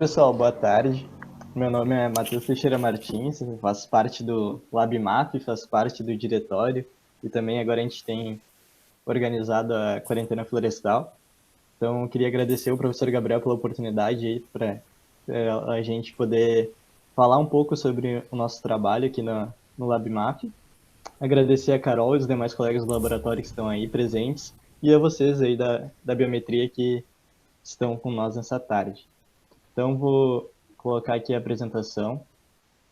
Pessoal, boa tarde. Meu nome é Matheus Teixeira Martins, eu faço parte do LabMap, faço parte do diretório e também agora a gente tem organizado a quarentena florestal. Então, eu queria agradecer ao professor Gabriel pela oportunidade aí para a gente poder falar um pouco sobre o nosso trabalho aqui no LabMap. Agradecer a Carol e os demais colegas do laboratório que estão aí presentes e a vocês aí da biometria que estão com nós nessa tarde. Então, vou colocar aqui a apresentação.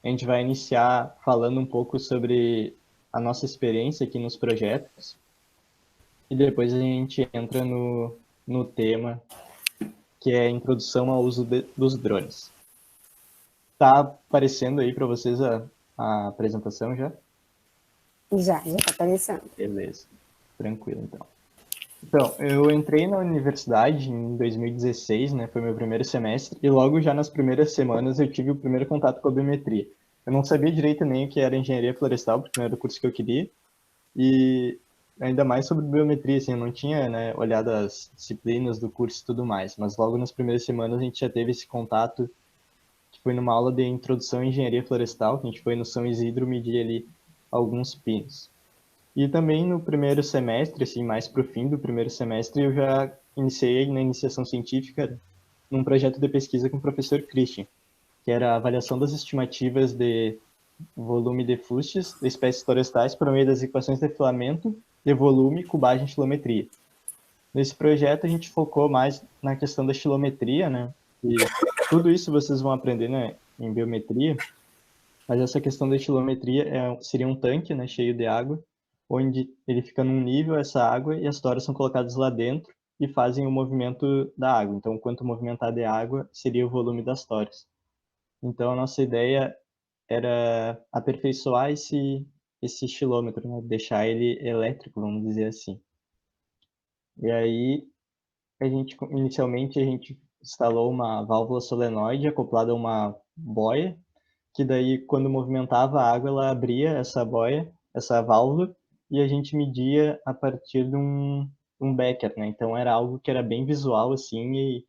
A gente vai iniciar falando um pouco sobre a nossa experiência aqui nos projetos e depois a gente entra no tema, que é a introdução ao uso dos drones. Tá aparecendo aí para vocês a apresentação já? Já tá aparecendo. Beleza, tranquilo então. Então, eu entrei na universidade em 2016, né, foi meu primeiro semestre, e logo já nas primeiras semanas eu tive o primeiro contato com a biometria. Eu não sabia direito nem o que era engenharia florestal, porque não era o curso que eu queria, e ainda mais sobre biometria, assim, eu não tinha, né, olhado as disciplinas do curso e tudo mais, mas logo nas primeiras semanas a gente já teve esse contato, que foi numa aula de introdução à engenharia florestal, que a gente foi no São Isidro medir ali alguns pinos. E também no primeiro semestre, assim, mais para o fim do primeiro semestre, eu já iniciei na iniciação científica num projeto de pesquisa com o professor Christian, que era a avaliação das estimativas de volume de fustes de espécies florestais por meio das equações de filamento, de volume, cubagem e estilometria. Nesse projeto a gente focou mais na questão da estilometria, né? E tudo isso vocês vão aprender, né, em biometria, mas essa questão da estilometria seria um tanque, né, cheio de água, onde ele fica num nível, essa água, e as toras são colocadas lá dentro e fazem o movimento da água. Então, quanto movimentada é a água, seria o volume das toras. Então, a nossa ideia era aperfeiçoar esse estilômetro, né? Deixar ele elétrico, vamos dizer assim. E aí, inicialmente, a gente instalou uma válvula solenoide acoplada a uma boia, que daí, quando movimentava a água, ela abria essa boia, essa válvula, e a gente media a partir de um Becker, né? Então, era algo que era bem visual, assim, e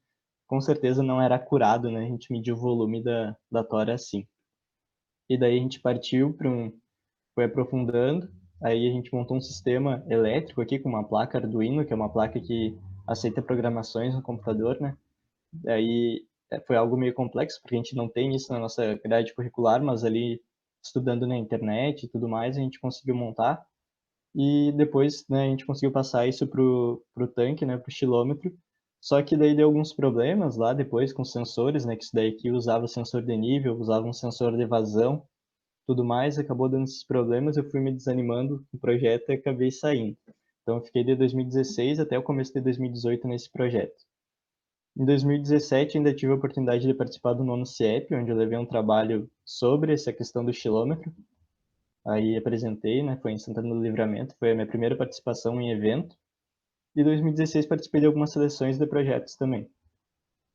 com certeza não era acurado, né? A gente media o volume da tora assim. E daí a gente partiu para foi aprofundando, aí a gente montou um sistema elétrico aqui com uma placa Arduino, que é uma placa que aceita programações no computador, né? Daí foi algo meio complexo, porque a gente não tem isso na nossa grade curricular, mas ali estudando na internet e tudo mais, a gente conseguiu montar. E depois, né, a gente conseguiu passar isso pro tanque, né, pro estilômetro. Só que daí deu alguns problemas lá depois com os sensores, né, que isso daí aqui usava sensor de nível, usava um sensor de vazão, tudo mais, acabou dando esses problemas, eu fui me desanimando com o projeto e acabei saindo. Então eu fiquei de 2016 até o começo de 2018 nesse projeto. Em 2017, ainda tive a oportunidade de participar do nono CIEP, onde eu levei um trabalho sobre essa questão do estilômetro. Aí apresentei, né? Foi em Santana do Livramento, foi a minha primeira participação em evento. E em 2016 participei de algumas seleções de projetos também.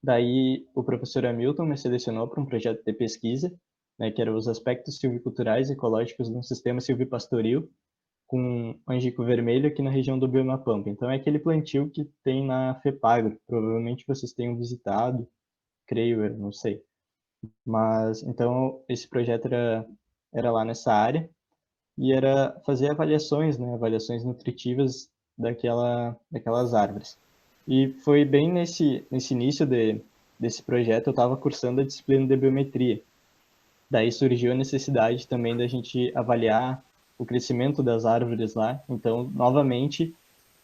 Daí o professor Hamilton me selecionou para um projeto de pesquisa, né, que era os aspectos silviculturais e ecológicos de um sistema silvipastoril com angico vermelho aqui na região do bioma Pampa. Então é aquele plantio que tem na FEPAGRO. Provavelmente vocês tenham visitado, creio eu, não sei. Mas então esse projeto era lá nessa área e era fazer avaliações, né, avaliações nutritivas daquelas árvores. E foi bem nesse início desse projeto eu estava cursando a disciplina de biometria. Daí surgiu a necessidade também da gente avaliar o crescimento das árvores lá. Então, novamente,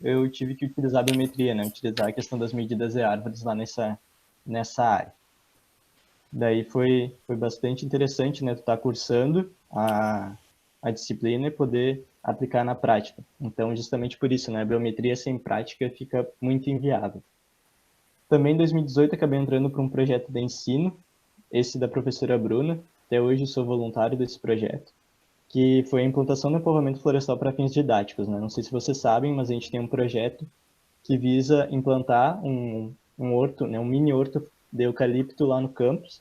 eu tive que utilizar a biometria, né? Utilizar a questão das medidas de árvores lá nessa área. Daí foi bastante interessante, né? Tu tá cursando a disciplina e poder aplicar na prática. Então, justamente por isso, né? A biometria sem prática fica muito inviável. Também em 2018 acabei entrando para um projeto de ensino, esse da professora Bruna. Até hoje sou voluntário desse projeto, que foi a implantação do povoamento florestal para fins didáticos, né? Não sei se vocês sabem, mas a gente tem um projeto que visa implantar um horto, né? Um mini horto de eucalipto lá no campus,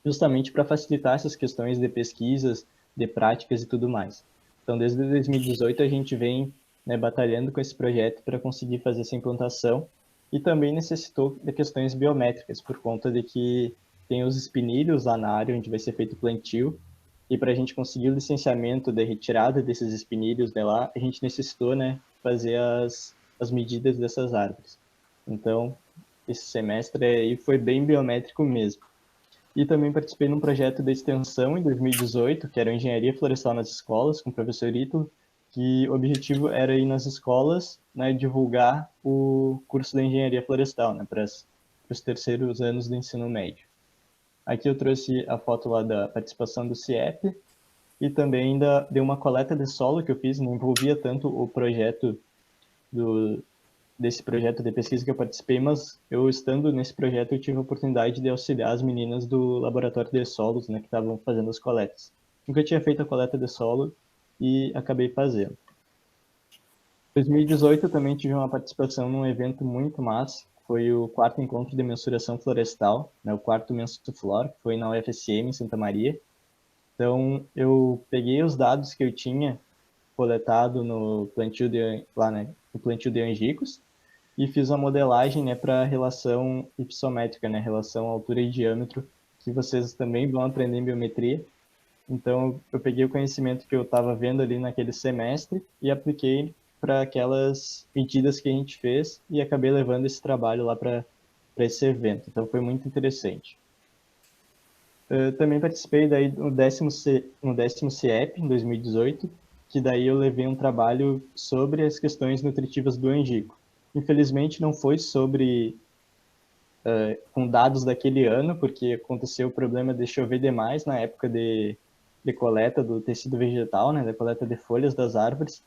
justamente para facilitar essas questões de pesquisas, de práticas e tudo mais. Então, desde 2018 a gente vem, né, batalhando com esse projeto para conseguir fazer essa implantação e também necessitou de questões biométricas, por conta de que tem os espinilhos lá na área onde vai ser feito o plantio, e para a gente conseguir o licenciamento de retirada desses espinilhos de lá, a gente necessitou, né, fazer as medidas dessas árvores. Então, esse semestre aí foi bem biométrico mesmo. E também participei num projeto de extensão em 2018, que era Engenharia Florestal nas Escolas, com o professor Ito, que o objetivo era ir nas escolas, né, divulgar o curso de Engenharia Florestal, né, para os terceiros anos do ensino médio. Aqui eu trouxe a foto lá da participação do CIEP, e também ainda deu uma coleta de solo que eu fiz, não envolvia tanto o projeto desse projeto de pesquisa que eu participei, mas eu estando nesse projeto eu tive a oportunidade de auxiliar as meninas do laboratório de solos, né, que estavam fazendo as coletas. Nunca tinha feito a coleta de solo e acabei fazendo. Em 2018 eu também tive uma participação num evento muito massa, foi o quarto encontro de mensuração florestal, né, o quarto Mensuflor, que foi na UFSM em Santa Maria. Então eu peguei os dados que eu tinha coletado no plantio de lá, né, no plantio de angicos, e fiz a modelagem, né, para relação ipsométrica, né, relação altura e diâmetro, que vocês também vão aprender em biometria. Então, eu peguei o conhecimento que eu estava vendo ali naquele semestre e apliquei para aquelas medidas que a gente fez e acabei levando esse trabalho lá para esse evento. Então, foi muito interessante. Eu também participei daí no décimo CIEP, em 2018, que daí eu levei um trabalho sobre as questões nutritivas do angico. Infelizmente não foi sobre com dados daquele ano, porque aconteceu o problema de chover demais na época de coleta do tecido vegetal, né, da coleta de folhas das árvores,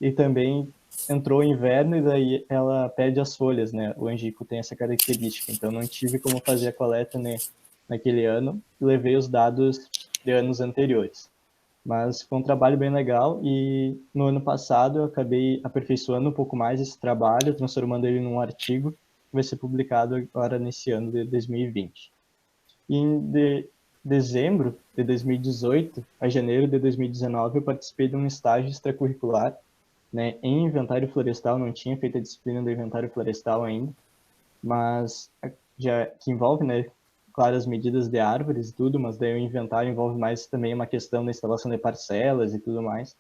e também entrou o inverno e daí ela perde as folhas, né, o angico tem essa característica, então não tive como fazer a coleta, né, naquele ano, e levei os dados de anos anteriores. Mas foi um trabalho bem legal e no ano passado eu acabei aperfeiçoando um pouco mais esse trabalho, transformando ele num artigo que vai ser publicado agora nesse ano de 2020. E em dezembro de 2018 a janeiro de 2019 eu participei de um estágio extracurricular, né, em inventário florestal, não tinha feito a disciplina do inventário florestal ainda, mas já que envolve, né, claro, as medidas de árvores e tudo, mas daí o inventário envolve mais também uma questão da instalação de parcelas e tudo mais.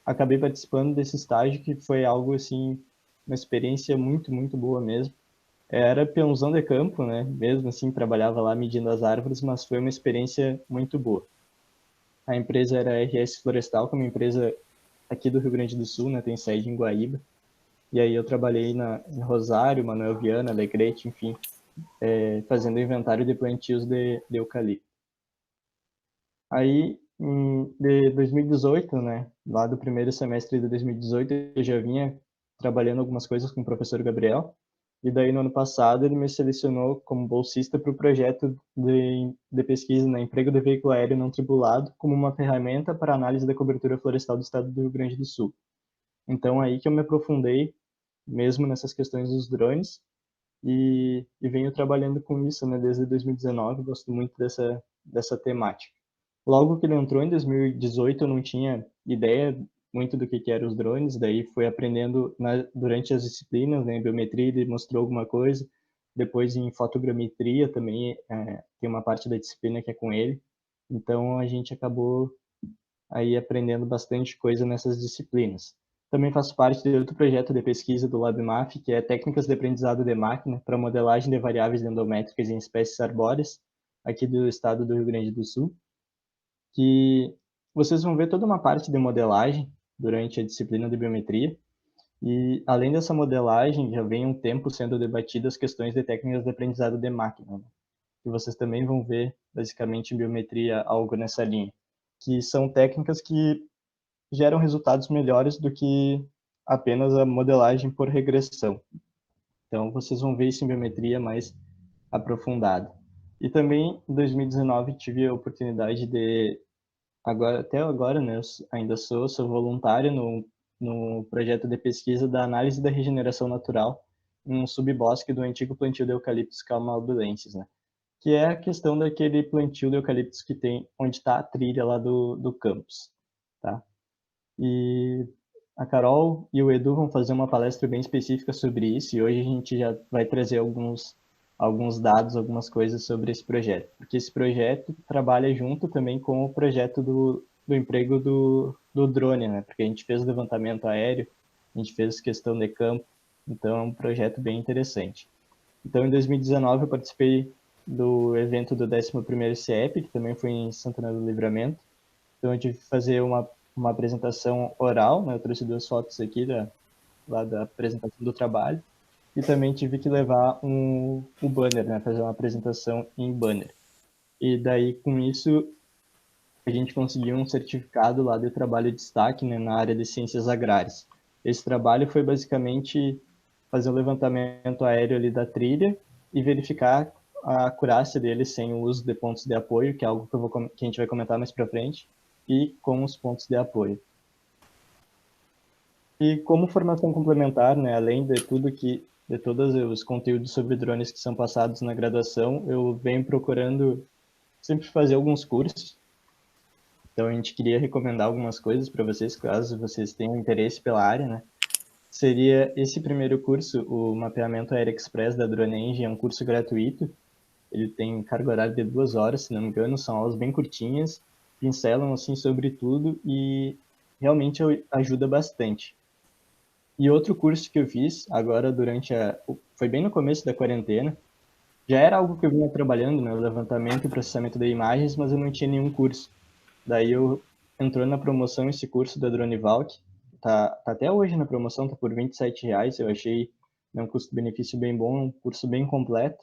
Acabei participando desse estágio que foi algo assim, uma experiência muito, muito boa mesmo. Era peãozão de campo, né? Mesmo assim, trabalhava lá medindo as árvores, mas foi uma experiência muito boa. A empresa era a RS Florestal, que é uma empresa aqui do Rio Grande do Sul, né? Tem sede em Guaíba. E aí eu trabalhei em Rosário, Manuel Viana, Alegrete, enfim, fazendo inventário de plantios de eucalipto. Aí, de 2018, né, lá do primeiro semestre de 2018, eu já vinha trabalhando algumas coisas com o professor Gabriel, e daí no ano passado ele me selecionou como bolsista para o projeto de pesquisa na emprego de veículo aéreo não tripulado como uma ferramenta para análise da cobertura florestal do estado do Rio Grande do Sul. Então aí que eu me aprofundei mesmo nessas questões dos drones, e venho trabalhando com isso, né, desde 2019, gosto muito dessa temática. Logo que ele entrou em 2018, eu não tinha ideia muito do que eram os drones, daí fui aprendendo durante as disciplinas, né, em biometria ele mostrou alguma coisa, depois em fotogrametria também tem uma parte da disciplina que é com ele, então a gente acabou aí aprendendo bastante coisa nessas disciplinas. Também faço parte de outro projeto de pesquisa do LabMAF, que é Técnicas de Aprendizado de Máquina para Modelagem de Variáveis Endométricas em Espécies Arbóreas, aqui do estado do Rio Grande do Sul, que vocês vão ver toda uma parte de modelagem durante a disciplina de biometria, e além dessa modelagem, já vem um tempo sendo debatidas questões de técnicas de aprendizado de máquina, né? Que vocês também vão ver, basicamente, em biometria, algo nessa linha, que são técnicas que geram resultados melhores do que apenas a modelagem por regressão. Então, vocês vão ver isso em biometria mais aprofundado. E também, em 2019, tive a oportunidade de, até agora, né, eu ainda sou voluntário no projeto de pesquisa da análise da regeneração natural em um subbosque do antigo plantio de eucaliptus calmaldulensis, né? Que é a questão daquele plantio de eucaliptos que tem onde está a trilha lá do campus, tá? E a Carol e o Edu vão fazer uma palestra bem específica sobre isso, e hoje a gente já vai trazer alguns dados, algumas coisas sobre esse projeto, porque esse projeto trabalha junto também com o projeto do emprego do drone, né? Porque a gente fez levantamento aéreo, a gente fez questão de campo, então é um projeto bem interessante. Então, em 2019, eu participei do evento do 11º CIEP, que também foi em Santana do Livramento. Então, eu tive que fazer uma apresentação oral, né? Eu trouxe 2 fotos aqui lá da apresentação do trabalho. E também tive que levar o banner, né? Fazer uma apresentação em banner. E daí, com isso, a gente conseguiu um certificado lá de trabalho de destaque, né, na área de ciências agrárias. Esse trabalho foi basicamente fazer um levantamento aéreo ali da trilha e verificar a acurácia dele sem o uso de pontos de apoio, que é algo que a gente vai comentar mais para frente, e com os pontos de apoio. E como formação complementar, né, além de todos os conteúdos sobre drones que são passados na graduação, eu venho procurando sempre fazer alguns cursos. Então a gente queria recomendar algumas coisas para vocês, caso vocês tenham interesse pela área, né? Seria esse primeiro curso, o Mapeamento Aéreo Express da DroneEngine, é um curso gratuito. Ele tem carga horária de 2 horas, se não me engano, são aulas bem curtinhas, pincelam assim sobre tudo e realmente ajuda bastante. E outro curso que eu fiz agora foi bem no começo da quarentena, já era algo que eu vinha trabalhando, né, o levantamento e processamento de imagens, mas eu não tinha nenhum curso. Daí entrou na promoção esse curso da DroneValk, tá até hoje na promoção, tá por R$ 27, eu achei, né, um custo-benefício bem bom, um curso bem completo,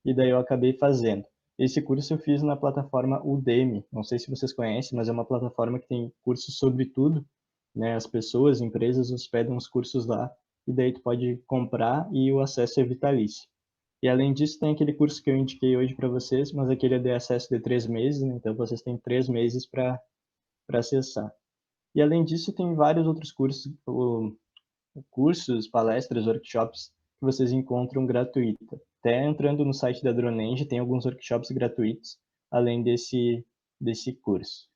e daí eu acabei fazendo. Esse curso eu fiz na plataforma Udemy, não sei se vocês conhecem, mas é uma plataforma que tem cursos sobre tudo, né, as pessoas, empresas hospedam os cursos lá, e daí tu pode comprar e o acesso é vitalício. E além disso, tem aquele curso que eu indiquei hoje para vocês, mas aquele é de acesso de 3 meses, né? Então vocês têm 3 meses para acessar. E além disso, tem vários outros cursos, palestras, workshops que vocês encontram gratuita. Até entrando no site da DroneEngine, tem alguns workshops gratuitos, além desse curso.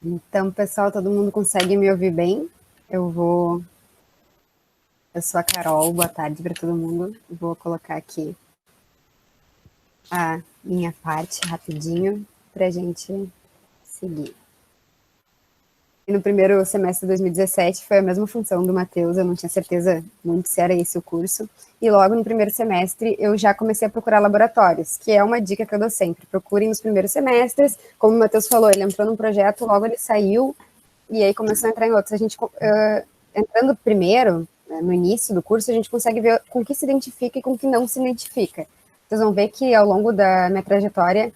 Então, pessoal, todo mundo consegue me ouvir bem? Eu sou a Carol, boa tarde para todo mundo. Vou colocar aqui a minha parte rapidinho para a gente seguir. No primeiro semestre de 2017 foi a mesma função do Matheus, eu não tinha certeza muito se era esse o curso. E logo no primeiro semestre eu já comecei a procurar laboratórios, que é uma dica que eu dou sempre. Procurem nos primeiros semestres, como o Matheus falou, ele entrou num projeto, logo ele saiu e aí começou a entrar em outros. A gente, entrando primeiro, né, no início do curso, a gente consegue ver com que se identifica e com que não se identifica. Vocês vão ver que ao longo da minha trajetória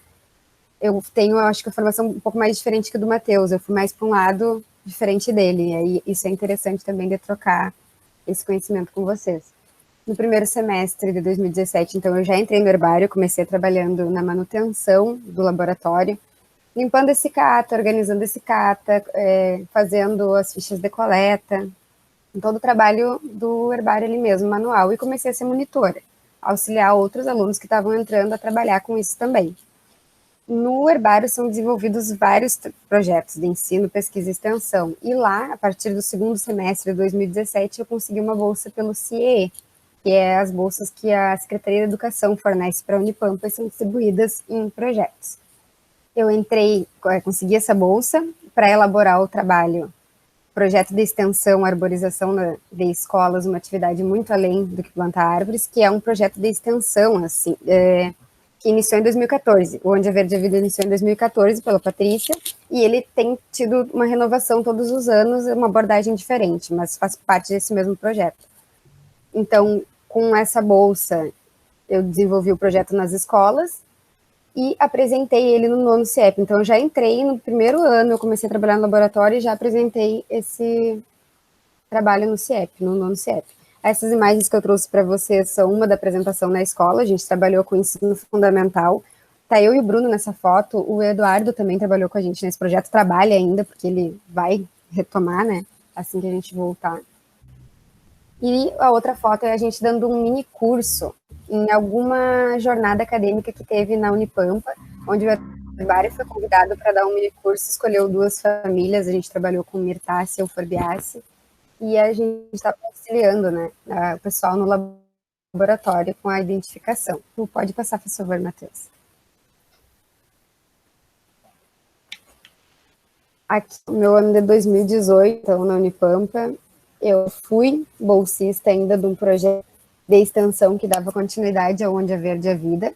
eu tenho, acho que a formação um pouco mais diferente que a do Matheus. Eu fui mais para um lado diferente dele. E aí isso é interessante também de trocar esse conhecimento com vocês. No primeiro semestre de 2017, então, eu já entrei no herbário, comecei trabalhando na manutenção do laboratório, limpando esse cata, organizando esse cata, fazendo as fichas de coleta, todo o trabalho do herbário ali mesmo, manual, e comecei a ser monitora, auxiliar outros alunos que estavam entrando a trabalhar com isso também. No herbário são desenvolvidos vários projetos de ensino, pesquisa e extensão. E lá, a partir do segundo semestre de 2017, eu consegui uma bolsa pelo CIEE, que é as bolsas que a Secretaria de Educação fornece para a Unipampa e são distribuídas em projetos. Eu consegui essa bolsa para elaborar o trabalho, projeto de extensão, arborização de escolas, uma atividade muito além do que plantar árvores, que é um projeto de extensão, assim, que iniciou em 2014. O Onde a Verde a Vida iniciou em 2014 pela Patrícia, e ele tem tido uma renovação todos os anos, uma abordagem diferente, mas faz parte desse mesmo projeto. Então, com essa bolsa, eu desenvolvi o projeto nas escolas e apresentei ele no nono CIEP. Então, eu já entrei no primeiro ano, eu comecei a trabalhar no laboratório e já apresentei esse trabalho no CIEP, no nono CIEP. Essas imagens que eu trouxe para vocês são uma da apresentação na escola, a gente trabalhou com ensino fundamental. Tá eu e o Bruno nessa foto, o Eduardo também trabalhou com a gente nesse projeto, trabalha ainda, porque ele vai retomar, né, assim que a gente voltar. E a outra foto é a gente dando um mini curso em alguma jornada acadêmica que teve na Unipampa, onde o herbário foi convidado para dar um mini curso, escolheu 2 famílias, a gente trabalhou com Myrtácea e Euphorbiaceae, e a gente estava auxiliando, né, o pessoal no laboratório com a identificação. Tu pode passar, por favor, Matheus. Aqui, no meu ano de 2018, então, na Unipampa, eu fui bolsista ainda de um projeto de extensão que dava continuidade ao Onde a Verde a Vida.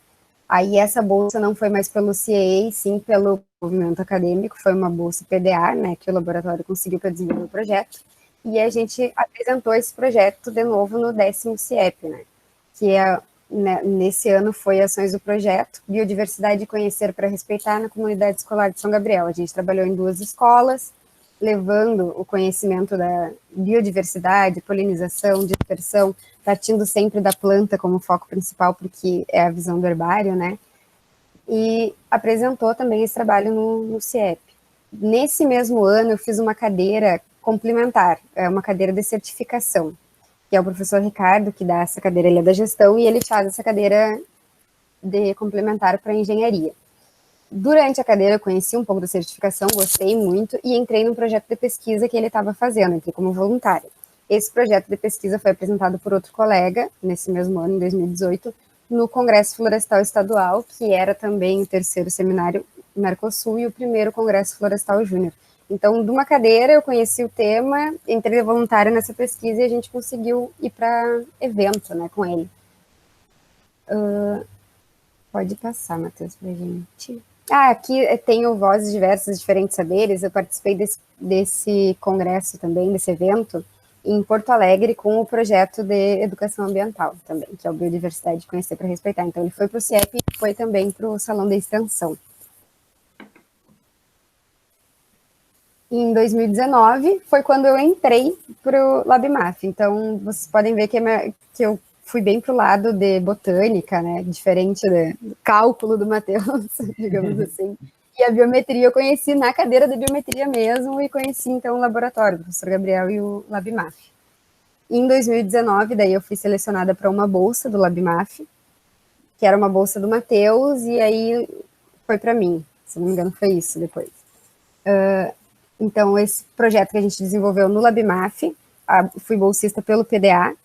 Aí essa bolsa não foi mais pelo CIEA, sim pelo movimento acadêmico, foi uma bolsa PDA, né, que o laboratório conseguiu para desenvolver o projeto, e a gente apresentou esse projeto de novo no 10º CIEP, né, que é, né, nesse ano foi Ações do Projeto, Biodiversidade e Conhecer para Respeitar na Comunidade Escolar de São Gabriel. A gente trabalhou em 2 escolas, levando o conhecimento da biodiversidade, polinização, dispersão, partindo sempre da planta como foco principal, porque é a visão do herbário, né? E apresentou também esse trabalho no CIEP. Nesse mesmo ano, eu fiz uma cadeira complementar, é uma cadeira de certificação, que é o professor Ricardo, que dá essa cadeira, ele é da gestão, e ele faz essa cadeira de complementar para engenharia. Durante a cadeira, eu conheci um pouco da certificação, gostei muito, e entrei num projeto de pesquisa que ele estava fazendo, entrei como voluntária. Esse projeto de pesquisa foi apresentado por outro colega, nesse mesmo ano, em 2018, no Congresso Florestal Estadual, que era também o 3º seminário Mercosul e o 1º Congresso Florestal Júnior. Então, de uma cadeira, eu conheci o tema, entrei voluntária nessa pesquisa e a gente conseguiu ir para evento, né, com ele. Pode passar, Matheus, para a gente. Aqui tenho Vozes Diversas, Diferentes Saberes. Eu participei desse congresso também, desse evento, em Porto Alegre, com o projeto de educação ambiental também, que é o Biodiversidade Conhecer para Respeitar. Então, ele foi para o CIEP e foi também para o Salão da Extensão. Em 2019, foi quando eu entrei para o LabMAF. Então, vocês podem ver que eu fui bem para o lado de botânica, né? Diferente do cálculo do Matheus, digamos assim. E a biometria eu conheci na cadeira de biometria mesmo e conheci, então, o laboratório, o professor Gabriel e o LabMAF. Em 2019, daí eu fui selecionada para uma bolsa do LabMAF, que era uma bolsa do Matheus, e aí foi para mim. Se não me engano, foi isso depois. Então, esse projeto que a gente desenvolveu no LabMAF, fui bolsista pelo PDA,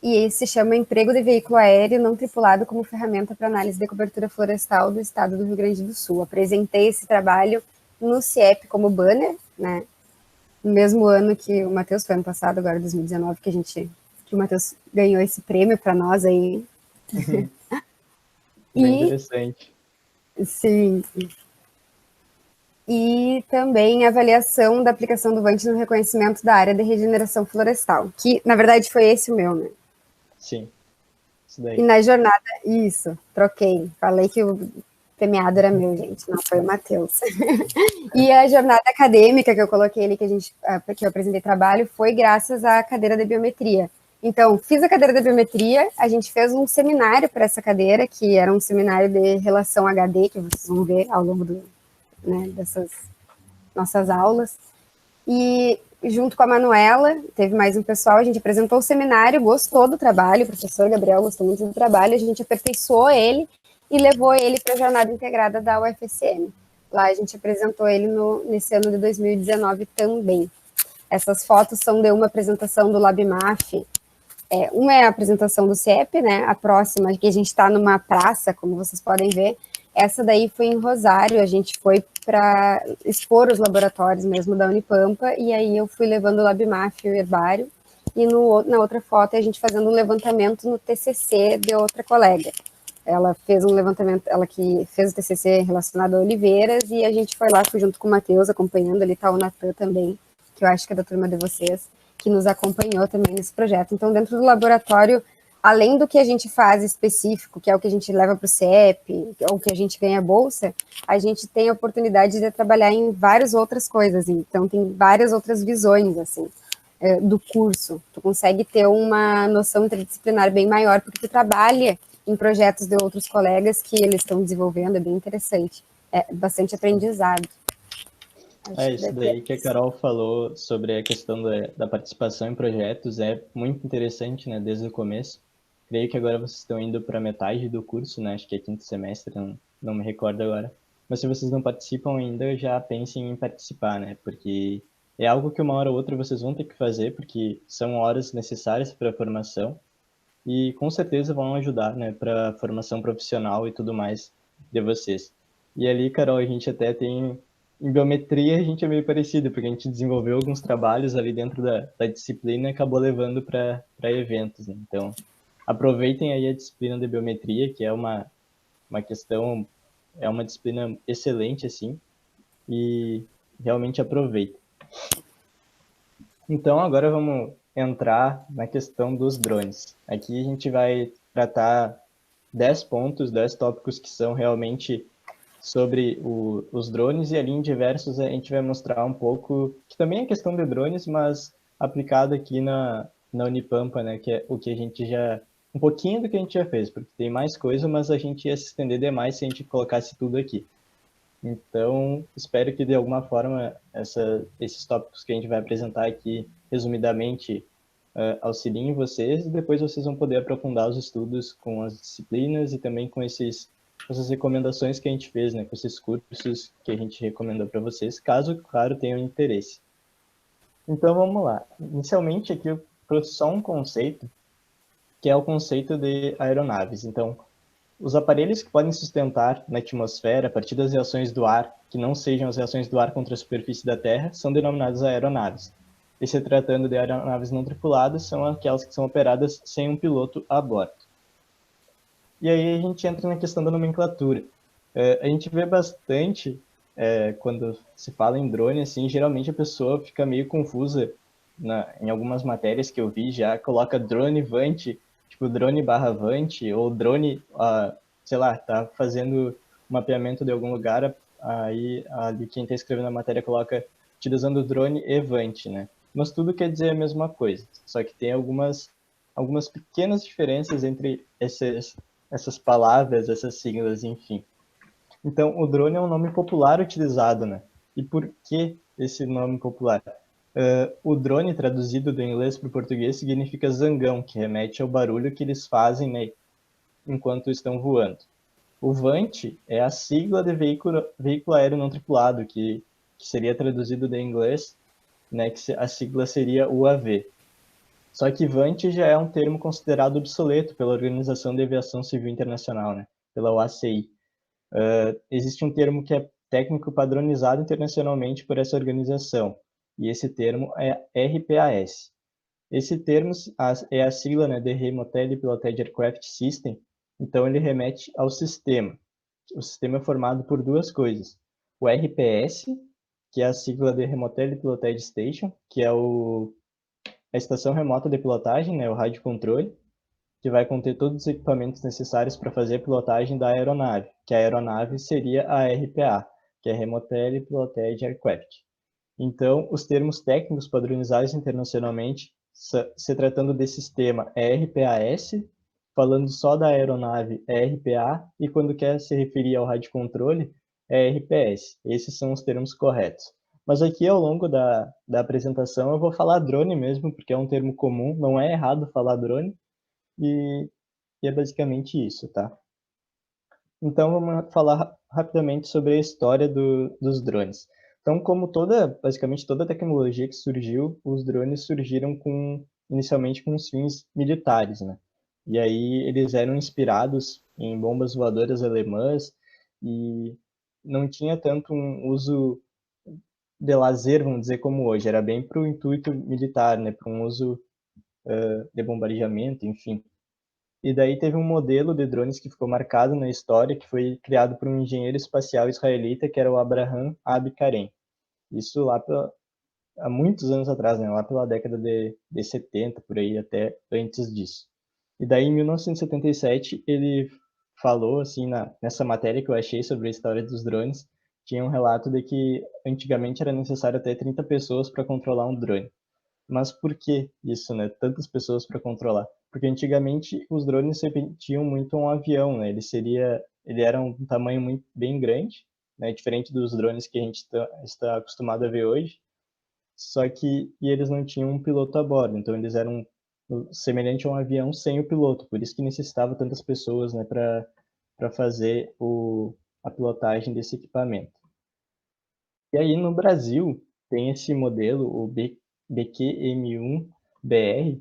e esse se chama Emprego de Veículo Aéreo Não Tripulado como Ferramenta para Análise de Cobertura Florestal do Estado do Rio Grande do Sul. Apresentei esse trabalho no CIEP como banner, né? No mesmo ano que o Matheus, foi ano passado, agora 2019, que o Matheus ganhou esse prêmio para nós aí. Bem interessante. Sim. E também a avaliação da aplicação do VANT no reconhecimento da área de regeneração florestal, que, na verdade, foi esse o meu, né? Sim, isso daí. E na jornada, isso, troquei, falei que o premiado era meu, gente, não foi o Matheus. E a jornada acadêmica que eu coloquei ali, que eu apresentei trabalho, foi graças à cadeira de biometria. Então, fiz a cadeira de biometria, a gente fez um seminário para essa cadeira, que era um seminário de relação HD, que vocês vão ver ao longo dessas nossas aulas. E junto com a Manuela, teve mais um pessoal, a gente apresentou o seminário, gostou do trabalho, o professor Gabriel gostou muito do trabalho, a gente aperfeiçoou ele e levou ele para a jornada integrada da UFSM. Lá a gente apresentou ele nesse ano de 2019 também. Essas fotos são de uma apresentação do LabMAF. Uma é a apresentação do CIEP, né? A próxima, que a gente está numa praça, como vocês podem ver. Essa daí foi em Rosário, a gente foi para expor os laboratórios mesmo da Unipampa, e aí eu fui levando o LabMAF e o herbário, e na outra foto a gente fazendo um levantamento no TCC de outra colega. Ela fez um levantamento, ela que fez o TCC relacionado a oliveiras, e a gente foi lá, fui junto com o Matheus, acompanhando, ali está o Natan também, que eu acho que é da turma de vocês, que nos acompanhou também nesse projeto. Então, dentro do laboratório, além do que a gente faz específico, que é o que a gente leva para o CIEP, ou que a gente ganha bolsa, a gente tem a oportunidade de trabalhar em várias outras coisas. Então, tem várias outras visões, assim, do curso. Tu consegue ter uma noção interdisciplinar bem maior, porque tu trabalha em projetos de outros colegas que eles estão desenvolvendo, é bem interessante. É bastante aprendizado. Isso daí que a Carol falou sobre a questão da participação em projetos é muito interessante, né, desde o começo. Creio que agora vocês estão indo para metade do curso, né, acho que é 5º semestre, não me recordo agora. mas se vocês não participam ainda, já pensem em participar, né? Porque é algo que uma hora ou outra vocês vão ter que fazer, porque são horas necessárias para a formação e com certeza vão ajudar, né, para a formação profissional e tudo mais de vocês. E ali, Carol, a gente até tem em biometria a gente é meio parecido, porque a gente desenvolveu alguns trabalhos ali dentro da disciplina e acabou levando para eventos, né? Então, aproveitem aí a disciplina de biometria, que é uma questão, é uma disciplina excelente, assim, e realmente aproveitem. Então, agora vamos entrar na questão dos drones. Aqui a gente vai tratar 10 pontos, 10 tópicos que são realmente sobre os drones, e ali em diversos a gente vai mostrar um pouco, que também é questão de drones, mas aplicado aqui na Unipampa, né, que é o que a gente já, um pouquinho do que a gente já fez, porque tem mais coisa, mas a gente ia se estender demais se a gente colocasse tudo aqui. Então, espero que de alguma forma esses tópicos que a gente vai apresentar aqui, resumidamente, auxiliem vocês, e depois vocês vão poder aprofundar os estudos com as disciplinas e também com essas recomendações que a gente fez, né, com esses cursos que a gente recomendou para vocês, caso, claro, tenham interesse. Então, vamos lá. Inicialmente, aqui eu trouxe só um conceito, que é o conceito de aeronaves. Então, os aparelhos que podem sustentar na atmosfera a partir das reações do ar, que não sejam as reações do ar contra a superfície da Terra, são denominados aeronaves. E se tratando de aeronaves não tripuladas, são aquelas que são operadas sem um piloto a bordo. E aí a gente entra na questão da nomenclatura. A gente vê bastante, quando se fala em drone, assim, geralmente a pessoa fica meio confusa em algumas matérias que eu vi já, coloca drone Vant, tipo drone barra Vant, ou drone, sei lá, tá fazendo um mapeamento de algum lugar, aí ali quem está escrevendo a matéria coloca utilizando o drone e Vant, né? Mas tudo quer dizer a mesma coisa, só que tem algumas pequenas diferenças entre essas palavras, essas siglas, enfim. Então, o drone é um nome popular utilizado, né? E por que esse nome popular? O drone, traduzido do inglês para o português, significa zangão, que remete ao barulho que eles fazem, né, enquanto estão voando. O VANT é a sigla de veículo aéreo não tripulado, que seria traduzido do inglês, né, que a sigla seria UAV. Só que VANT já é um termo considerado obsoleto pela Organização de Aviação Civil Internacional, né, pela OACI. Existe um termo que é técnico padronizado internacionalmente por essa organização, e esse termo é RPAS. Esse termo é a sigla, né, de Remote Piloted Aircraft System, então ele remete ao sistema. O sistema é formado por duas coisas. O RPS, que é a sigla de Remote Piloted Station, que é a estação remota de pilotagem, né, o rádio controle, que vai conter todos os equipamentos necessários para fazer a pilotagem da aeronave, que a aeronave seria a RPA, que é Remote Piloted Aircraft. Então, os termos técnicos padronizados internacionalmente, se tratando de sistema, é RPAS, falando só da aeronave é RPA, e quando quer se referir ao rádio controle, é RPS. Esses são os termos corretos. Mas aqui, ao longo da apresentação, eu vou falar drone mesmo, porque é um termo comum, não é errado falar drone, e é basicamente isso, tá? Então, vamos falar rapidamente sobre a história dos drones. Então, como basicamente toda tecnologia que surgiu, os drones surgiram inicialmente com os fins militares, né? E aí eles eram inspirados em bombas voadoras alemãs e não tinha tanto um uso de lazer, vamos dizer, como hoje. Era bem para o intuito militar, né? Para um uso de bombardeamento, enfim. E daí teve um modelo de drones que ficou marcado na história, que foi criado por um engenheiro espacial israelita, que era o Abraham Abi-Karen. Isso há muitos anos atrás, né? Lá pela década de 70, por aí, até antes disso. E daí, em 1977, ele falou, assim, nessa matéria que eu achei sobre a história dos drones, tinha um relato de que antigamente era necessário até 30 pessoas para controlar um drone. Mas por que isso, né? Tantas pessoas para controlar? Porque antigamente os drones se repetiam muito a um avião, né? Ele era um tamanho bem grande, né? Diferente dos drones que a gente está acostumado a ver hoje. Só que eles não tinham um piloto a bordo, então eles eram semelhante a um avião sem o piloto. Por isso que necessitava tantas pessoas, né? Para fazer a pilotagem desse equipamento. E aí, no Brasil, tem esse modelo, o BQM1-BR,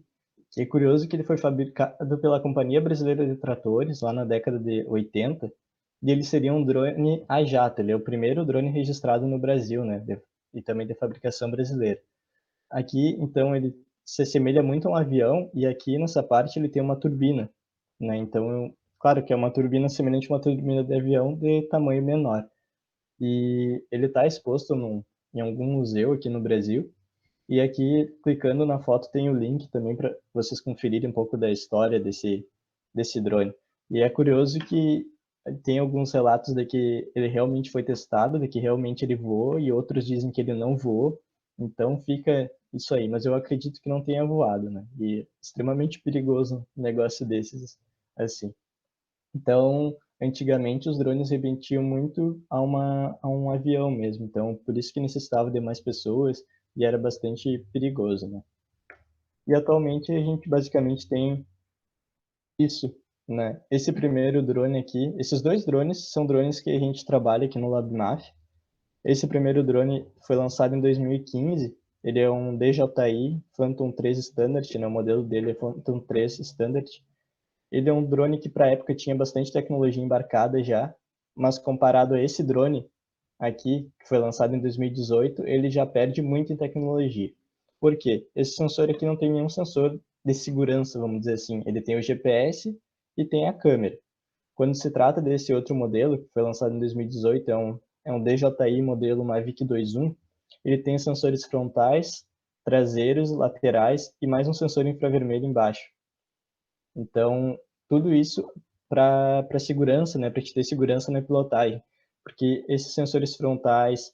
que é curioso que ele foi fabricado pela Companhia Brasileira de Tratores, lá na década de 80, e ele seria um drone a jato. Ele é o primeiro drone registrado no Brasil, né? E também de fabricação brasileira. Aqui, então, ele se assemelha muito a um avião, e aqui nessa parte ele tem uma turbina, né? Então, claro que é uma turbina semelhante a uma turbina de avião de tamanho menor. E ele está exposto em algum museu aqui no Brasil. E aqui, clicando na foto, tem o link também para vocês conferirem um pouco da história desse drone. E é curioso que tem alguns relatos de que ele realmente foi testado, de que realmente ele voou, e outros dizem que ele não voou. Então fica isso aí, mas eu acredito que não tenha voado, né? E é extremamente perigoso um negócio desses, assim. Então, antigamente os drones remetiam muito a um avião mesmo, então por isso que necessitava de mais pessoas e era bastante perigoso, né? E atualmente a gente basicamente tem isso, né? Esse primeiro drone aqui, esses dois drones são drones que a gente trabalha aqui no LabMAF. Esse primeiro drone foi lançado em 2015, ele é um DJI Phantom 3 Standard, né? O modelo dele é Phantom 3 Standard. Ele é um drone que para a época tinha bastante tecnologia embarcada já, mas comparado a esse drone aqui, que foi lançado em 2018, ele já perde muito em tecnologia. Por quê? Esse sensor aqui não tem nenhum sensor de segurança, vamos dizer assim. Ele tem o GPS e tem a câmera. Quando se trata desse outro modelo, que foi lançado em 2018, é um DJI modelo Mavic 2.1, ele tem sensores frontais, traseiros, laterais e mais um sensor infravermelho embaixo. Então, tudo isso para segurança, né, para te ter segurança na pilotagem, porque esses sensores frontais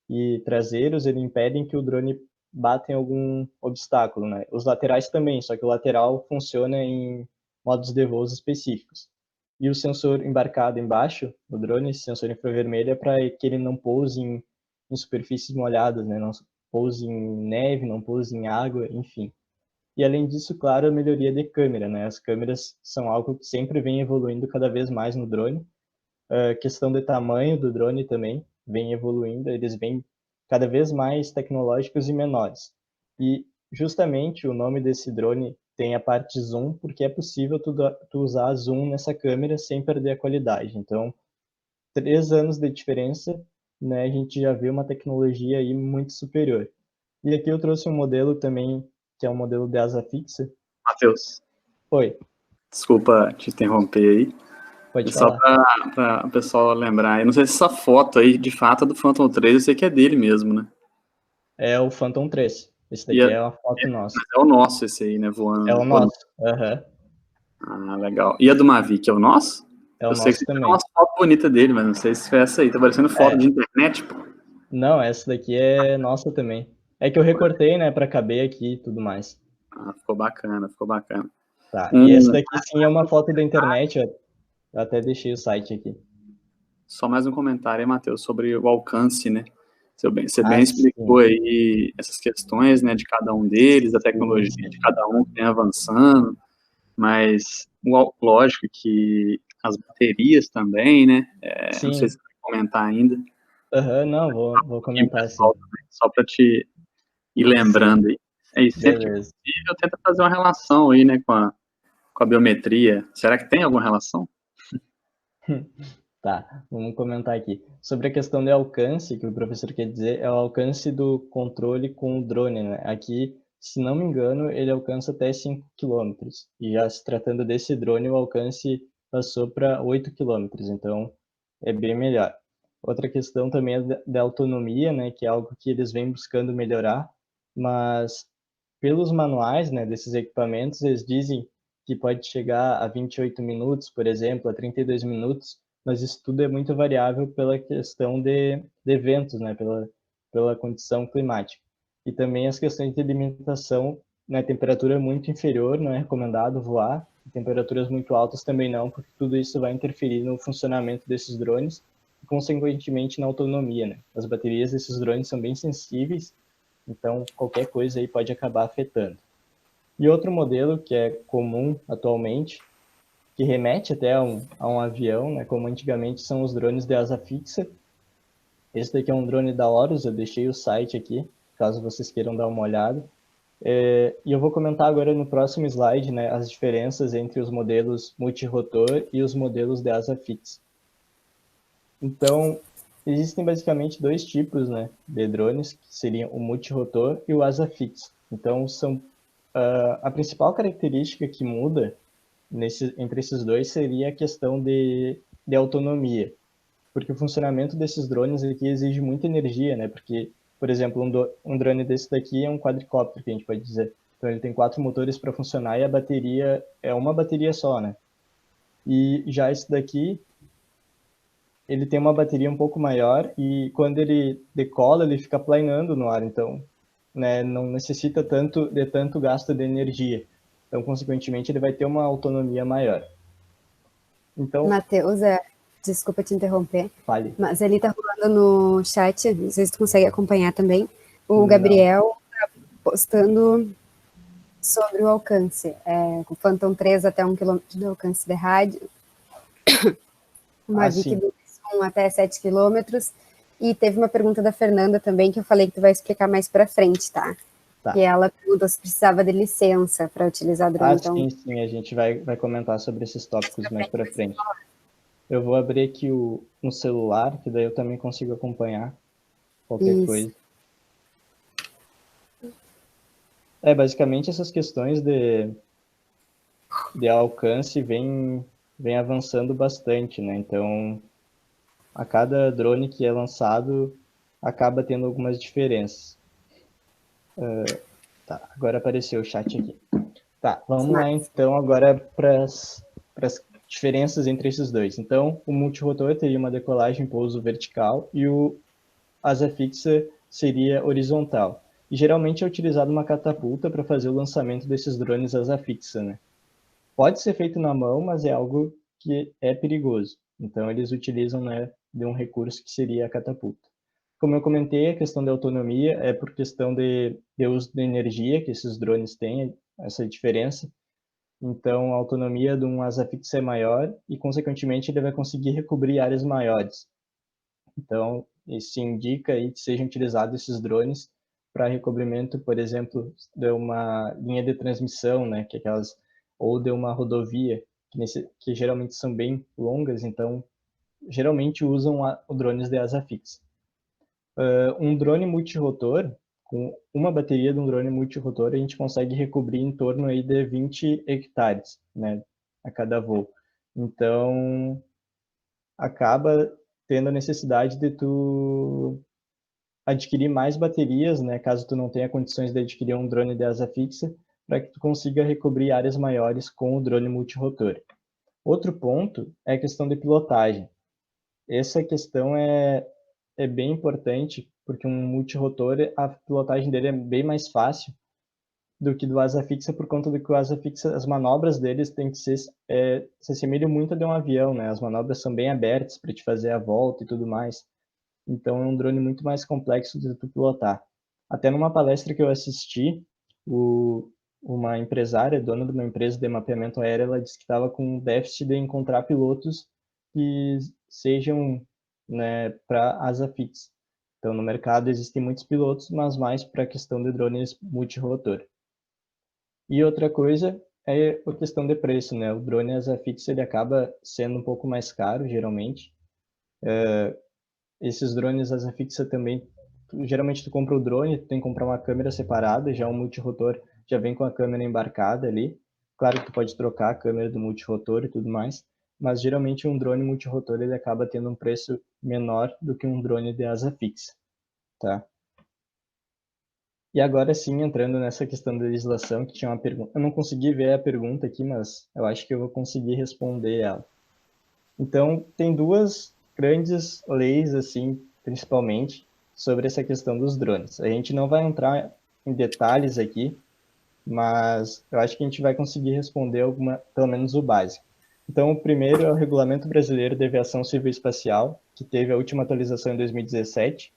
e traseiros, ele impedem que o drone bata em algum obstáculo, né? Os laterais também, só que o lateral funciona em modos de voos específicos. E o sensor embarcado embaixo no drone, esse sensor infravermelho, é para que ele não pouse em superfícies molhadas, né? Não pouse em neve, não pouse em água, enfim. E além disso, claro, a melhoria de câmera, né? As câmeras são algo que sempre vem evoluindo cada vez mais no drone. A questão de tamanho do drone também vem evoluindo, eles vêm cada vez mais tecnológicos e menores. E justamente o nome desse drone tem a parte zoom, porque é possível tu usar zoom nessa câmera sem perder a qualidade. Então, 3 anos de diferença, né? A gente já vê uma tecnologia aí muito superior. E aqui eu trouxe um modelo também, que é um modelo de asa fixa. Matheus, Oi, desculpa te interromper aí. pode Só falar. para o pessoal lembrar, eu não sei se essa foto aí, de fato, é do Phantom 3, eu sei que é dele mesmo, né? É o Phantom 3. Esse E daqui é uma foto nossa. mas é o nosso esse aí, né, É voando. o nosso. Aham. Ah, legal. E a do Mavic, é o nosso? É o Eu sei que nosso você tem também. umas fotos bonitas dele, mas não sei se foi essa aí. Tá parecendo foto É, de internet, pô. não, essa daqui é nossa também. É que eu recortei, né, para caber aqui e tudo mais. Ah, ficou bacana, ficou bacana. Tá. E essa Um, daqui sim é uma foto da internet, eu até deixei o site aqui. Só mais um comentário aí, Matheus, sobre o alcance, né? Você Ah, bem explicou sim. aí essas questões, né, de cada um deles, a Sim, tecnologia de sim. cada um que tem avançando, mas lógico que as baterias também, né? Não sei se Sim. você vai comentar ainda, Aham, não, vou e o comentar sim. pessoal também, só para te ir Sim, lembrando aí. É isso, sempre que beleza. possível, tenta fazer uma relação aí, né, com a biometria. Será que tem alguma relação? Tá, vamos comentar aqui. Sobre a questão de alcance, que o professor quer dizer, é o alcance do controle com o drone, né? Aqui, se não me engano, ele alcança até 5 quilômetros. E já se tratando desse drone, o alcance passou para 8 quilômetros, então é bem melhor. Outra questão também é da autonomia, né? Que é algo que eles vêm buscando melhorar, mas pelos manuais, né, desses equipamentos, eles dizem que pode chegar a 28 minutos, por exemplo, a 32 minutos, mas isso tudo é muito variável pela questão de eventos, né, pela condição climática. E também as questões de alimentação, né, temperatura muito inferior não é recomendado voar, e temperaturas muito altas também não, porque tudo isso vai interferir no funcionamento desses drones e, consequentemente, na autonomia, né. As baterias desses drones são bem sensíveis, então qualquer coisa aí pode acabar afetando. E outro modelo que é comum atualmente que remete até a um avião, né, como antigamente são os drones de asa fixa. Esse daqui é um drone da Horus, eu deixei o site aqui, caso vocês queiram dar uma olhada. E eu vou comentar agora no próximo slide, né, as diferenças entre os modelos multirotor e os modelos de asa fixa. Então, existem basicamente dois tipos, né, de drones, que seriam o multirotor e o asa fixa. Então, a principal característica que muda entre esses dois seria a questão de autonomia, porque o funcionamento desses drones aqui exige muita energia, né? Porque, por exemplo, um drone desse daqui é um quadricóptero, que a gente pode dizer. Então ele tem 4 motores para funcionar e a bateria é uma bateria só, né? E já esse daqui, ele tem uma bateria um pouco maior e quando ele decola, ele fica planando no ar, então, né, não necessita tanto gasto de energia. Então, consequentemente, ele vai ter uma autonomia maior. Então, Matheus, desculpa te interromper, fale. mas ele tá rolando no chat, não sei se tu consegue acompanhar também, o Gabriel tá postando sobre o alcance, o Phantom 3 até 1 km de alcance de rádio, o Mavic 1 até 7 km, e teve uma pergunta da Fernanda também, que eu falei que tu vai explicar mais para frente, tá? E ela perguntou se precisava de licença para utilizar drone. Então... sim, a gente vai comentar sobre esses tópicos mais para frente. Eu vou abrir aqui no celular, que daí eu também consigo acompanhar qualquer coisa. Basicamente essas questões de alcance vem avançando bastante, né? Então, a cada drone que é lançado, acaba tendo algumas diferenças. Agora apareceu o chat aqui. Vamos lá então agora para as diferenças entre esses dois. Então, o multirotor teria uma decolagem em pouso vertical e o asa fixa seria horizontal. E geralmente é utilizada uma catapulta para fazer o lançamento desses drones asa fixa, né? Pode ser feito na mão, mas é algo que é perigoso. Então, eles utilizam, né, de um recurso que seria a catapulta. Como eu comentei, a questão da autonomia é por questão de uso de energia que esses drones têm, essa diferença. Então, a autonomia de um asa fixa é maior e, consequentemente, ele vai conseguir recobrir áreas maiores. Então, isso indica aí que sejam utilizados esses drones para recobrimento, por exemplo, de uma linha de transmissão, né, que é aquelas, ou de uma rodovia, que geralmente são bem longas, então, geralmente usam drones de asa fixa. Um drone multirotor, com uma bateria de um drone multirotor, a gente consegue recobrir em torno aí de 20 hectares, né, a cada voo. Então, acaba tendo a necessidade de tu adquirir mais baterias, né, caso tu não tenha condições de adquirir um drone de asa fixa, para que tu consiga recobrir áreas maiores com o drone multirotor. Outro ponto é a questão de pilotagem. Essa questão é bem importante, porque um multirotor, a pilotagem dele é bem mais fácil do que do asa fixa, por conta do que o asa fixa, as manobras deles têm que ser, se assemelham muito a de um avião, né? As manobras são bem abertas para te fazer a volta e tudo mais. Então é um drone muito mais complexo de tu pilotar. Até numa palestra que eu assisti, uma empresária, dona de uma empresa de mapeamento aéreo, ela disse que estava com déficit de encontrar pilotos que sejam, né, para asa fixa. Então no mercado existem muitos pilotos, mas mais para a questão de drones multirotor. E outra coisa é a questão de preço, né? O drone asa fixa ele acaba sendo um pouco mais caro, geralmente. Esses drones asa fixa também, geralmente tu compra o drone, tu tem que comprar uma câmera separada, já o multirotor já vem com a câmera embarcada ali. Claro que tu pode trocar a câmera do multirotor e tudo mais, mas geralmente um drone multirotor ele acaba tendo um preço menor do que um drone de asa fixa, tá? E agora sim, entrando nessa questão da legislação, que tinha uma pergunta. Eu não consegui ver a pergunta aqui, mas eu acho que eu vou conseguir responder ela. Então, tem duas grandes leis, assim, principalmente, sobre essa questão dos drones. A gente não vai entrar em detalhes aqui, mas eu acho que a gente vai conseguir responder pelo menos o básico. Então, o primeiro é o Regulamento Brasileiro de Aviação Civil Espacial, que teve a última atualização em 2017,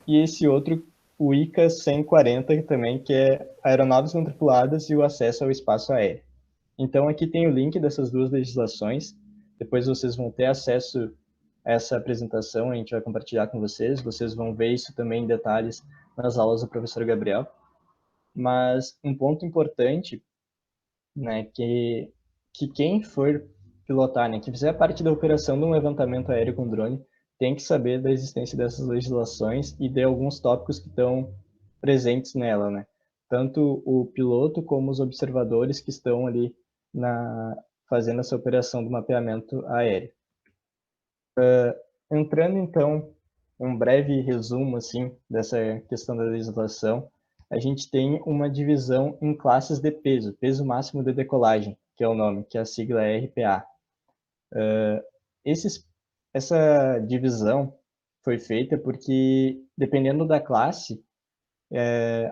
e esse outro, o ICA 140 também, que é aeronaves não tripuladas e o acesso ao espaço aéreo. Então, aqui tem o link dessas duas legislações. Depois vocês vão ter acesso a essa apresentação, a gente vai compartilhar com vocês. Vocês vão ver isso também em detalhes nas aulas do professor Gabriel. Mas um ponto importante, né, que quem for pilotar, né, que fizer parte da operação de um levantamento aéreo com drone, tem que saber da existência dessas legislações e de alguns tópicos que estão presentes nela, né? Tanto o piloto como os observadores que estão ali fazendo essa operação do mapeamento aéreo. Entrando, então, um breve resumo, assim, dessa questão da legislação, a gente tem uma divisão em classes de peso, peso máximo de decolagem, que é o nome, que é a sigla RPA. Essa divisão foi feita porque, dependendo da classe,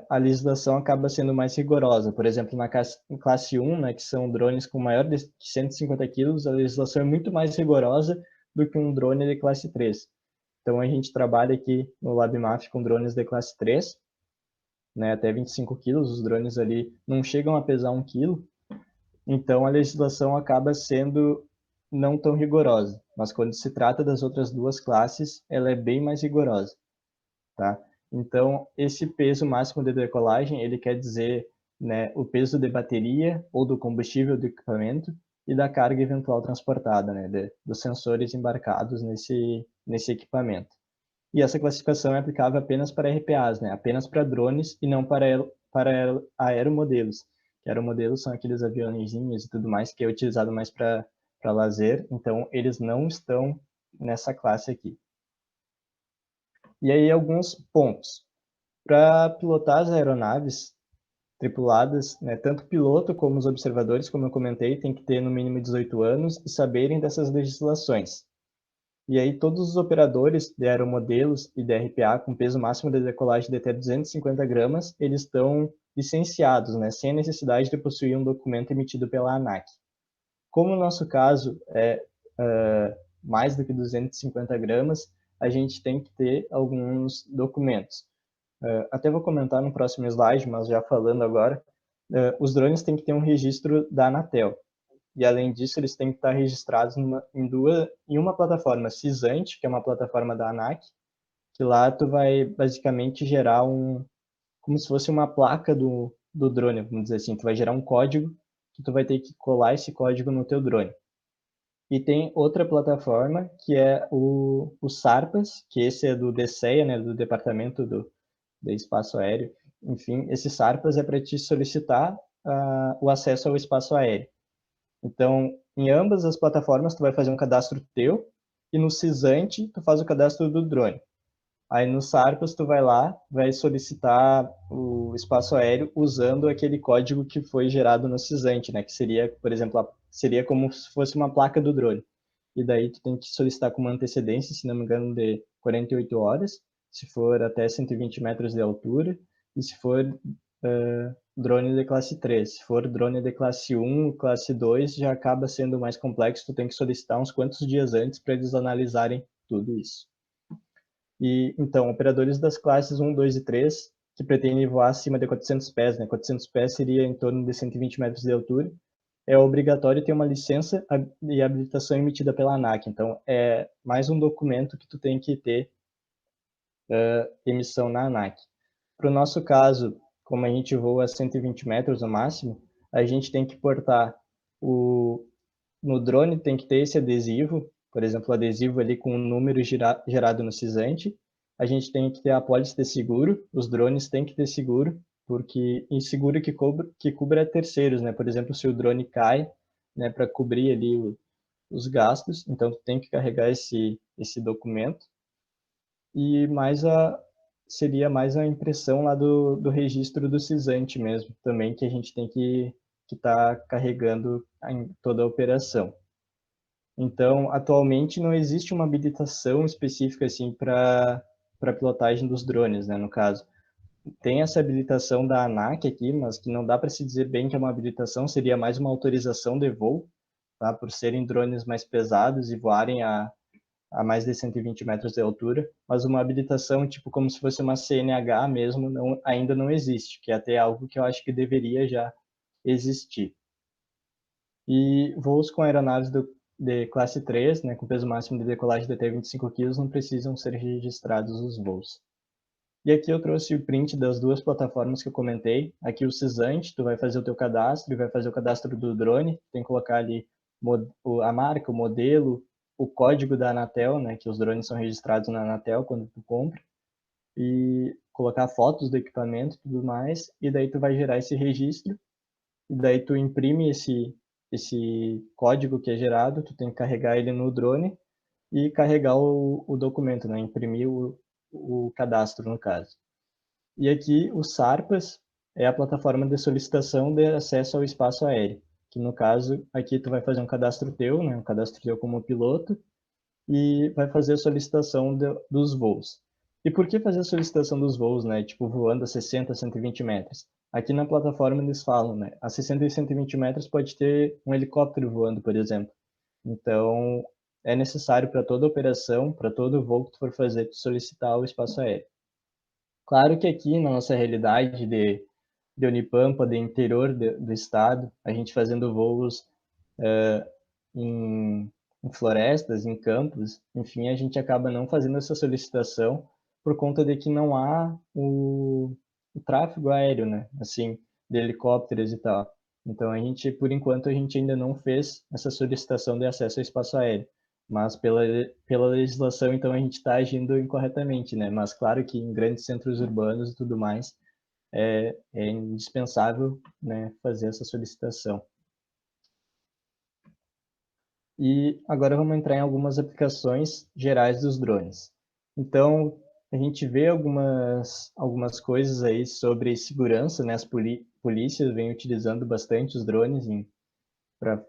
a legislação acaba sendo mais rigorosa. Por exemplo, na classe 1, né, que são drones com maior de 150 kg, a legislação é muito mais rigorosa do que um drone de classe 3. Então, a gente trabalha aqui no LabMAF com drones de classe 3, né, até 25 kg, os drones ali não chegam a pesar 1 kg, então a legislação acaba sendo não tão rigorosa, mas quando se trata das outras duas classes, ela é bem mais rigorosa, tá? Então, esse peso máximo de decolagem, ele quer dizer, né, o peso de bateria ou do combustível do equipamento e da carga eventual transportada, né, dos sensores embarcados nesse equipamento. E essa classificação é aplicável apenas para RPAs, né, apenas para drones e não para aeromodelos. Que aeromodelos são aqueles aviõezinhos e tudo mais que é utilizado mais para lazer, então eles não estão nessa classe aqui. E aí alguns pontos. Para pilotar as aeronaves tripuladas, né, tanto o piloto como os observadores, como eu comentei, tem que ter no mínimo 18 anos e saberem dessas legislações. E aí todos os operadores de aeromodelos e de RPA com peso máximo de decolagem de até 250 gramas, eles estão licenciados, né, sem a necessidade de possuir um documento emitido pela ANAC. Como no nosso caso é mais do que 250 gramas, a gente tem que ter alguns documentos. Até vou comentar no próximo slide, mas já falando agora, os drones têm que ter um registro da Anatel. E, além disso, eles têm que estar registrados em uma plataforma Cisante, que é uma plataforma da ANAC, que lá tu vai basicamente gerar como se fosse uma placa do drone, vamos dizer assim. Tu vai gerar um código que tu vai ter que colar esse código no teu drone. E tem outra plataforma, que é o SARPAS, que esse é do DCEA, né, do Departamento de Espaço Aéreo. Enfim, esse SARPAS é para te solicitar o acesso ao espaço aéreo. Então, em ambas as plataformas, tu vai fazer um cadastro teu, e no Cisante, tu faz o cadastro do drone. Aí no SARPAS, tu vai lá, vai solicitar o espaço aéreo usando aquele código que foi gerado no Cisante, né? Que seria, por exemplo, seria como se fosse uma placa do drone. E daí tu tem que solicitar com uma antecedência, se não me engano, de 48 horas, se for até 120 metros de altura, e se for drone de classe 3. Se for drone de classe 1, classe 2, já acaba sendo mais complexo, tu tem que solicitar uns quantos dias antes para eles analisarem tudo isso. E, então, operadores das classes 1, 2 e 3, que pretendem voar acima de 400 pés, né? 400 pés seria em torno de 120 metros de altura, é obrigatório ter uma licença e habilitação emitida pela ANAC. Então, é mais um documento que tu tem que ter emissão na ANAC. Para o nosso caso, como a gente voa a 120 metros no máximo, a gente tem que portar no drone tem que ter esse adesivo, por exemplo, o adesivo ali com o número gerado no Cisante. A gente tem que ter a apólice de seguro, os drones têm que ter seguro, porque em seguro que cubra terceiros, né? Por exemplo, se o drone cai, né, para cobrir ali os gastos, então tu tem que carregar esse documento. E seria mais a impressão lá do registro do Cisante mesmo, também, que a gente tem que estar carregando em toda a operação. Então, atualmente não existe uma habilitação específica assim para pilotagem dos drones, né, no caso. Tem essa habilitação da ANAC aqui, mas que não dá para se dizer bem que é uma habilitação, seria mais uma autorização de voo, tá, por serem drones mais pesados e voarem a mais de 120 metros de altura, mas uma habilitação, tipo, como se fosse uma CNH mesmo, ainda não existe, que é até algo que eu acho que deveria já existir. E voos com aeronaves de classe 3, né, com peso máximo de decolagem de até 25 kg, não precisam ser registrados os voos. E aqui eu trouxe o print das duas plataformas que eu comentei. Aqui o Cisante, tu vai fazer o teu cadastro e vai fazer o cadastro do drone. Tem que colocar ali a marca, o modelo, o código da Anatel, né, que os drones são registrados na Anatel quando tu compra, e colocar fotos do equipamento e tudo mais, e daí tu vai gerar esse registro, e daí tu imprime esse código que é gerado, tu tem que carregar ele no drone e carregar o documento, né, imprimir o cadastro, no caso. E aqui o SARPAS é a plataforma de solicitação de acesso ao espaço aéreo, que no caso aqui tu vai fazer um cadastro teu, né, um cadastro teu como piloto, e vai fazer a solicitação dos voos. E por que fazer a solicitação dos voos, né, tipo voando a 60, 120 metros? Aqui na plataforma eles falam, né, a 60 e 120 metros pode ter um helicóptero voando, por exemplo. Então, é necessário para toda operação, para todo voo que tu for fazer, tu solicitar o espaço aéreo. Claro que aqui, na nossa realidade de Unipampa, de interior do estado, a gente fazendo voos em, em florestas, em campos, enfim, a gente acaba não fazendo essa solicitação por conta de que não há o tráfego aéreo, né? Assim, de helicópteros e tal. Então, a gente, por enquanto, a gente ainda não fez essa solicitação de acesso ao espaço aéreo. Mas pela legislação, então, a gente está agindo incorretamente, né? Mas claro que em grandes centros urbanos e tudo mais, é indispensável, né, fazer essa solicitação. E agora vamos entrar em algumas aplicações gerais dos drones. Então, a gente vê algumas coisas aí sobre segurança, né? As polícias vêm utilizando bastante os drones para,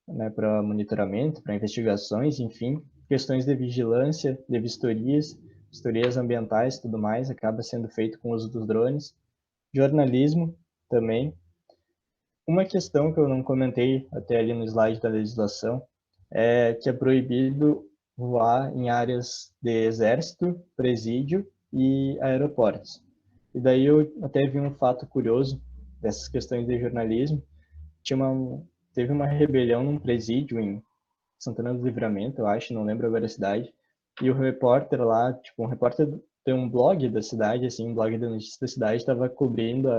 né, para monitoramento, para investigações, enfim, questões de vigilância, de vistorias ambientais, tudo mais, acaba sendo feito com o uso dos drones. Jornalismo também. Uma questão que eu não comentei até ali no slide da legislação é que é proibido voar em áreas de exército, presídio e aeroportos. E daí eu até vi um fato curioso dessas questões de jornalismo. Teve uma rebelião num presídio em Santana do Livramento, eu acho, não lembro agora a cidade. E o repórter lá, tipo, um repórter tem um blog da cidade, assim, um blog de notícias da cidade, estava cobrindo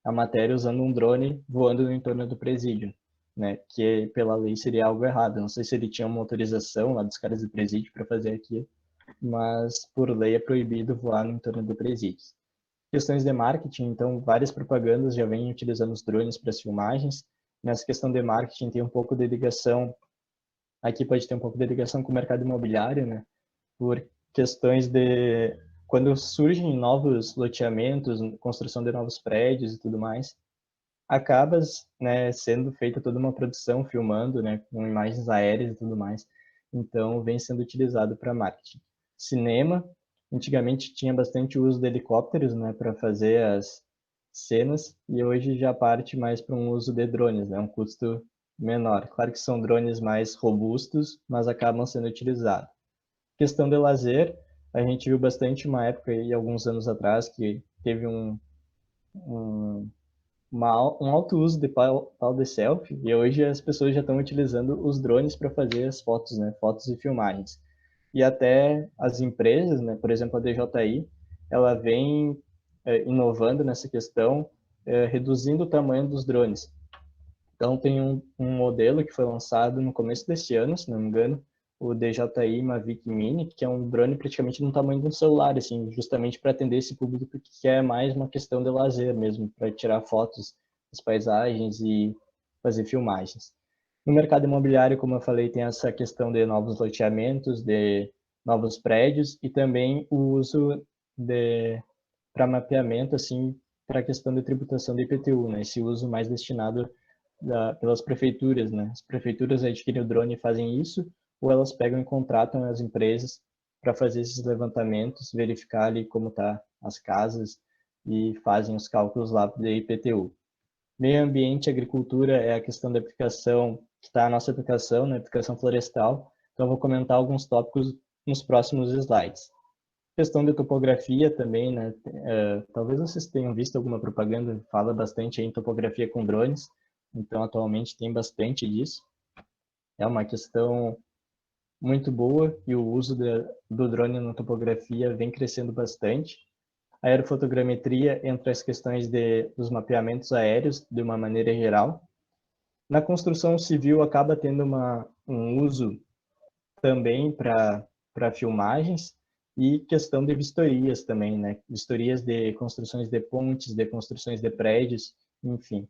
a matéria usando um drone voando no entorno do presídio, né? Que pela lei seria algo errado. Não sei se ele tinha uma autorização lá dos caras do presídio para fazer aquilo, mas por lei é proibido voar no entorno do presídio. Questões de marketing, então, várias propagandas já vêm utilizando os drones para as filmagens. Nessa questão de marketing tem um pouco de ligação, aqui pode ter um pouco de ligação com o mercado imobiliário, né? Por questões de quando surgem novos loteamentos, construção de novos prédios e tudo mais, acaba, né, sendo feita toda uma produção filmando, né, com imagens aéreas e tudo mais. Então, vem sendo utilizado para marketing. Cinema, antigamente tinha bastante uso de helicópteros, né, para fazer as cenas, e hoje já parte mais para um uso de drones, né, um custo menor. Claro que são drones mais robustos, mas acabam sendo utilizados. Questão de lazer, a gente viu bastante uma época aí, alguns anos atrás, que teve um, um alto uso de pau de selfie, e hoje as pessoas já estão utilizando os drones para fazer as fotos, né, fotos e filmagens. E até as empresas, né, por exemplo, a DJI, ela vem inovando nessa questão, reduzindo o tamanho dos drones. Então, tem um modelo que foi lançado no começo desse ano, se não me engano, o DJI Mavic Mini, que é um drone praticamente do tamanho de um celular, assim, justamente para atender esse público que quer mais uma questão de lazer mesmo, para tirar fotos das paisagens e fazer filmagens. No mercado imobiliário, como eu falei, tem essa questão de novos loteamentos, de novos prédios e também o uso para mapeamento, assim, para a questão de tributação de IPTU, né? Esse uso mais destinado pelas prefeituras, né? As prefeituras adquirem o drone e fazem isso, ou elas pegam e contratam as empresas para fazer esses levantamentos, verificar ali como tá as casas e fazem os cálculos lá de IPTU. Meio ambiente e agricultura é a questão da aplicação, que está a nossa aplicação, né? Aplicação florestal. Então, eu vou comentar alguns tópicos nos próximos slides. Questão de topografia também, né? Talvez vocês tenham visto alguma propaganda, fala bastante em topografia com drones. então atualmente tem bastante disso. É uma questão muito boa e o uso do drone na topografia vem crescendo bastante. A aerofotogrametria entre as questões dos mapeamentos aéreos, de uma maneira geral. Na construção civil acaba tendo um uso também para filmagens e questão de vistorias também, né? Vistorias de construções de pontes, de construções de prédios, enfim.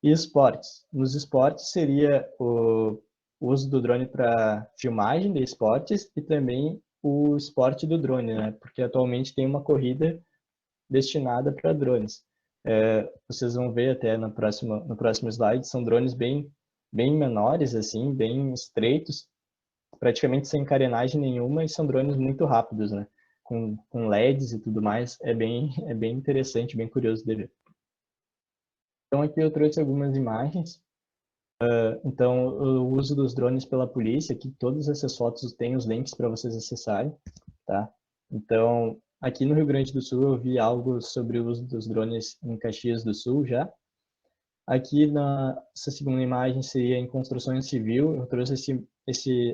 E esportes. Nos esportes seria o uso do drone para filmagem de esportes e também o esporte do drone, né? Porque atualmente tem uma corrida destinada para drones. Vocês vão ver até no próximo slide, são drones bem menores, assim, bem estreitos, praticamente sem carenagem nenhuma, e são drones muito rápidos, né? Com LEDs e tudo mais, é bem interessante, bem curioso de ver. Então aqui eu trouxe algumas imagens. Então, o uso dos drones pela polícia, aqui todas essas fotos têm os links para vocês acessarem, tá? Então, aqui no Rio Grande do Sul eu vi algo sobre o uso dos drones em Caxias do Sul já. Aqui essa segunda imagem seria em construção civil. Eu trouxe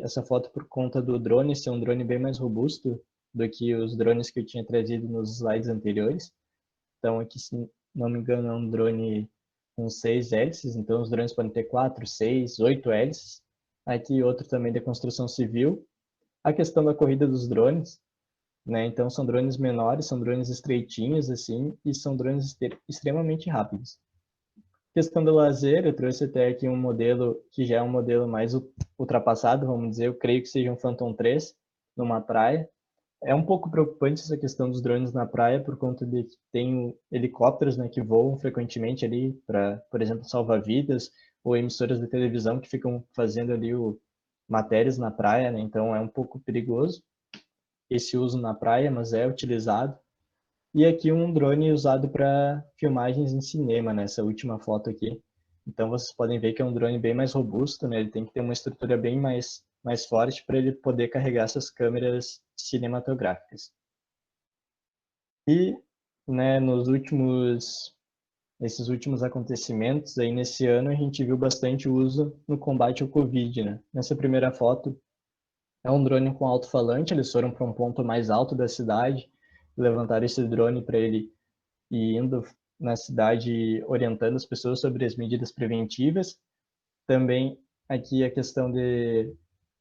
essa foto por conta do drone ser um drone bem mais robusto do que os drones que eu tinha trazido nos slides anteriores. Então, aqui, se não me engano, é um drone com 6 hélices. Então, os drones podem ter 4, 6, 8 hélices. Aqui, outro também de construção civil. A questão da corrida dos drones, né? Então, são drones menores, são drones estreitinhos, assim, e são drones extremamente rápidos. Questão do lazer, eu trouxe até aqui um modelo que já é um modelo mais ultrapassado, vamos dizer, eu creio que seja um Phantom 3, numa praia. É um pouco preocupante essa questão dos drones na praia, por conta de que tem helicópteros, né, que voam frequentemente ali para, por exemplo, salvar vidas, ou emissoras de televisão que ficam fazendo ali matérias na praia, né, então é um pouco perigoso esse uso na praia, mas é utilizado. E aqui um drone usado para filmagens em cinema, nessa última foto aqui. Então vocês podem ver que é um drone bem mais robusto, né? Ele tem que ter uma estrutura bem mais forte para ele poder carregar essas câmeras cinematográficas. E, né, nesses últimos acontecimentos, aí nesse ano a gente viu bastante uso no combate ao Covid, né? Nessa primeira foto é um drone com alto-falante, eles foram para um ponto mais alto da cidade, levantaram esse drone para ele ir indo na cidade orientando as pessoas sobre as medidas preventivas. Também aqui a questão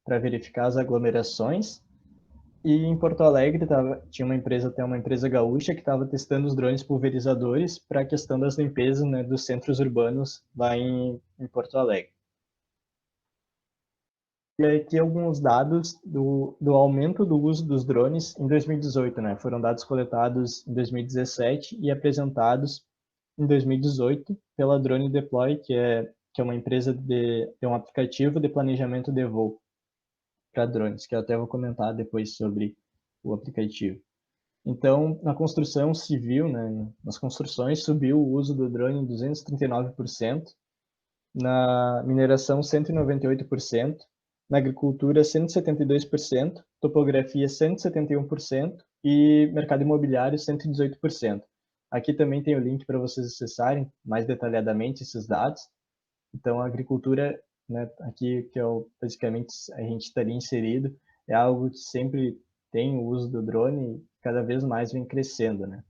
para verificar as aglomerações. E em Porto Alegre tinha uma empresa gaúcha que estava testando os drones pulverizadores para a questão das limpezas, né, dos centros urbanos lá em Porto Alegre. E aqui alguns dados do aumento do uso dos drones em 2018, né? Foram dados coletados em 2017 e apresentados em 2018 pela Drone Deploy, que é uma empresa um aplicativo de planejamento de voo para drones, que eu até vou comentar depois sobre o aplicativo. Então, na construção civil, né, nas construções, subiu o uso do drone em 239%, na mineração 198%, na agricultura 172%, topografia 171% e mercado imobiliário 118%. Aqui também tem o link para vocês acessarem mais detalhadamente esses dados. Então, a agricultura, né, aqui que basicamente a gente estaria inserido, é algo que sempre tem o uso do drone e cada vez mais vem crescendo, né?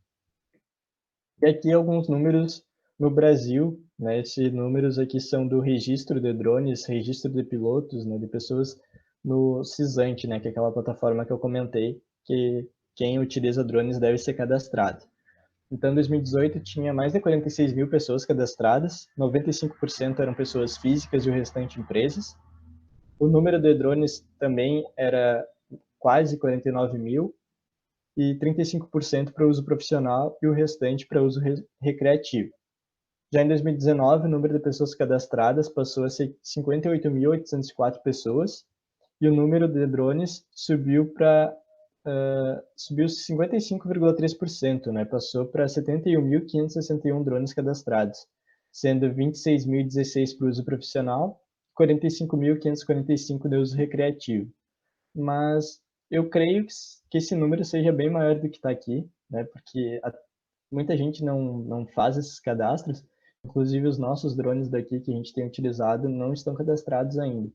E aqui alguns números no Brasil, né? Esses números aqui são do registro de drones, registro de pilotos, né? De pessoas no Cisante, né? Que é aquela plataforma que eu comentei, que quem utiliza drones deve ser cadastrado. Então, em 2018, tinha mais de 46 mil pessoas cadastradas, 95% eram pessoas físicas e o restante empresas. O número de drones também era quase 49 mil, e 35% para uso profissional e o restante para uso recreativo. Já em 2019, o número de pessoas cadastradas passou a ser 58.804 pessoas e o número de drones subiu 55,3%, né? Passou para 71.561 drones cadastrados, sendo 26.016 para uso profissional, 45.545 de uso recreativo. Mas eu creio que esse número seja bem maior do que está aqui, né? Porque muita gente não faz esses cadastros, inclusive os nossos drones daqui que a gente tem utilizado não estão cadastrados ainda.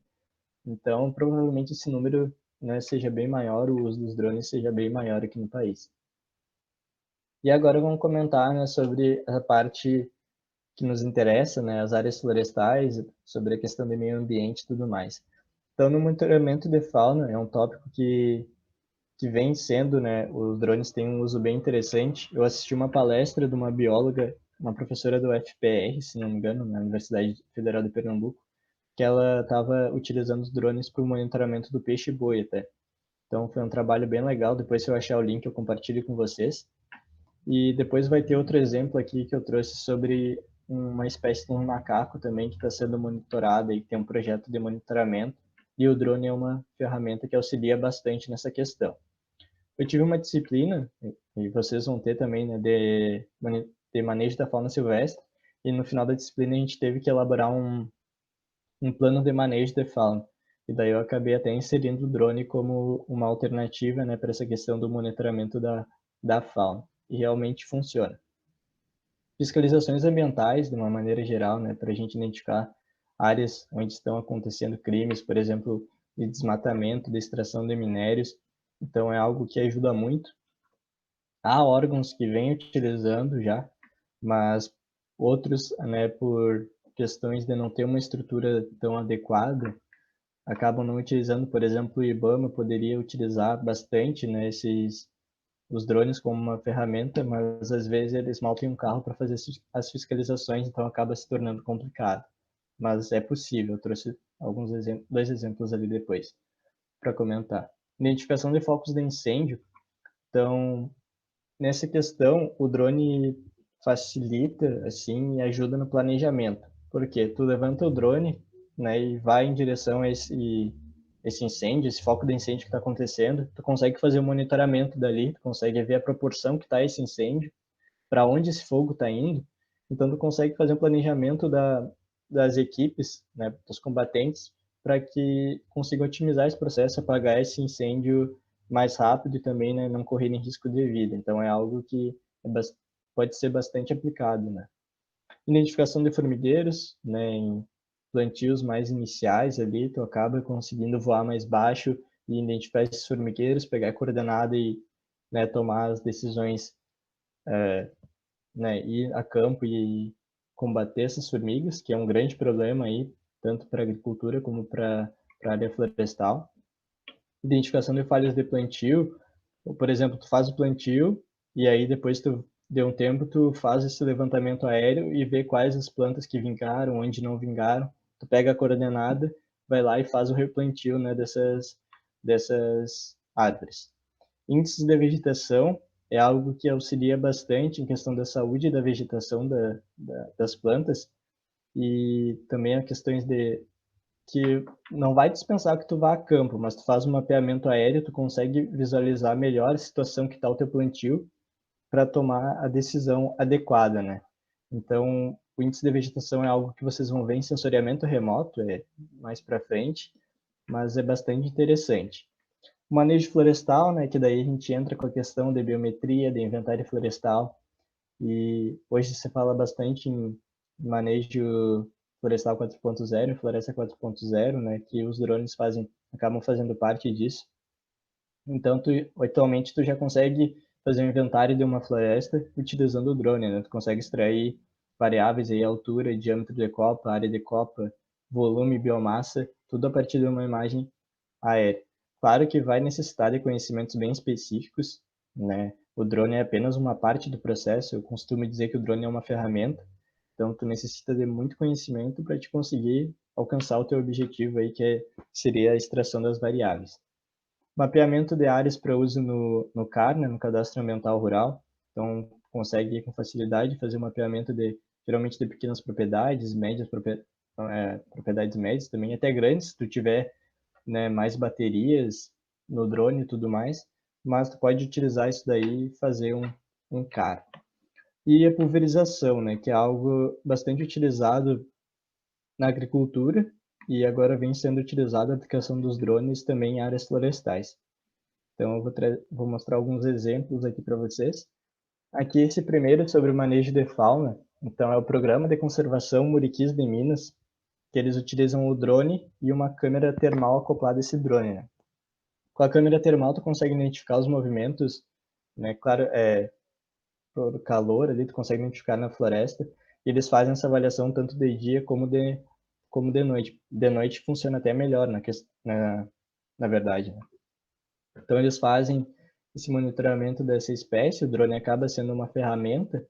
Então, provavelmente esse número, né, seja bem maior, o uso dos drones seja bem maior aqui no país. E agora vamos comentar, né, sobre a parte que nos interessa, né, as áreas florestais, sobre a questão do meio ambiente e tudo mais. Então, no monitoramento de fauna, é um tópico que vem sendo, né, os drones têm um uso bem interessante. Eu assisti uma palestra de uma bióloga, uma professora do FPR, se não me engano, na Universidade Federal de Pernambuco, que ela estava utilizando os drones para o monitoramento do peixe-boi até. Então, foi um trabalho bem legal. Depois, se eu achar o link, eu compartilho com vocês. E depois vai ter outro exemplo aqui que eu trouxe sobre uma espécie de um macaco também que está sendo monitorada e tem um projeto de monitoramento. E o drone é uma ferramenta que auxilia bastante nessa questão. Eu tive uma disciplina, e vocês vão ter também, né, de manejo da fauna silvestre, e no final da disciplina a gente teve que elaborar um plano de manejo de fauna. E daí eu acabei até inserindo o drone como uma alternativa, né, para essa questão do monitoramento da fauna. E realmente funciona. Fiscalizações ambientais, de uma maneira geral, né, para a gente identificar áreas onde estão acontecendo crimes, por exemplo, de desmatamento, de extração de minérios. Então, é algo que ajuda muito. Há órgãos que vêm utilizando já, mas outros, né, por questões de não ter uma estrutura tão adequada, acabam não utilizando. Por exemplo, o IBAMA poderia utilizar bastante, né, os drones como uma ferramenta, mas às vezes eles mal têm um carro para fazer as fiscalizações, então acaba se tornando complicado. Mas é possível. Eu trouxe dois exemplos ali depois para comentar. Identificação de focos de incêndio. Então, nessa questão, o drone facilita, assim, e ajuda no planejamento. Porque tu levanta o drone, né, e vai em direção a esse incêndio, esse foco de incêndio que está acontecendo, tu consegue fazer o monitoramento dali, tu consegue ver a proporção que está esse incêndio, para onde esse fogo está indo, então tu consegue fazer um planejamento das equipes, né, dos combatentes, para que consigam otimizar esse processo, apagar esse incêndio mais rápido e também, né, não correrem risco de vida. Então é algo que pode ser bastante aplicado, né. Identificação de formigueiros, né, em plantios mais iniciais ali, tu acaba conseguindo voar mais baixo e identificar esses formigueiros, pegar a coordenada e, né, tomar as decisões, né, ir a campo e combater essas formigas, que é um grande problema aí, tanto para a agricultura como para a área florestal. Identificação de falhas de plantio, por exemplo, tu faz o plantio e aí depois tu de um tempo tu faz esse levantamento aéreo e vê quais as plantas que vingaram, onde não vingaram. Tu pega a coordenada, vai lá e faz o replantio, né, dessas árvores. Índices de vegetação é algo que auxilia bastante em questão da saúde da vegetação das plantas e também a questões de que não vai dispensar que tu vá a campo, mas tu faz um mapeamento aéreo, tu consegue visualizar melhor a situação que está o teu plantio para tomar a decisão adequada, né? Então, o índice de vegetação é algo que vocês vão ver em sensoriamento remoto, é mais para frente, mas é bastante interessante. O manejo florestal, né, que daí a gente entra com a questão de biometria, de inventário florestal, e hoje se fala bastante em manejo florestal 4.0, floresta 4.0, né, que os drones acabam fazendo parte disso. Então, atualmente tu já consegue fazer um inventário de uma floresta utilizando o drone, né? Tu consegue extrair variáveis aí, altura, diâmetro de copa, área de copa, volume, biomassa, tudo a partir de uma imagem aérea. Claro que vai necessitar de conhecimentos bem específicos, né? O drone é apenas uma parte do processo. Eu costumo dizer que o drone é uma ferramenta, então tu necessita de muito conhecimento para te conseguir alcançar o teu objetivo aí, seria a extração das variáveis. Mapeamento de áreas para uso no CAR, né, no Cadastro Ambiental Rural. Então, consegue com facilidade fazer um mapeamento geralmente de pequenas propriedades, propriedades médias também, até grandes, se tu tiver, né, mais baterias no drone e tudo mais, mas tu pode utilizar isso daí e fazer um CAR. E a pulverização, né, que é algo bastante utilizado na agricultura e agora vem sendo utilizada a aplicação dos drones também em áreas florestais. Então, eu vou mostrar alguns exemplos aqui para vocês. Aqui, esse primeiro sobre o manejo de fauna, Então, é o Programa de Conservação Muriquis de Minas, que eles utilizam o drone e uma câmera termal acoplada a esse drone, né? Com a câmera termal, tu consegue identificar os movimentos, né? Claro, por calor ali, tu consegue identificar na floresta, e eles fazem essa avaliação tanto de dia como de noite. De noite funciona até melhor, na verdade, né? Então, eles fazem esse monitoramento dessa espécie, o drone acaba sendo uma ferramenta,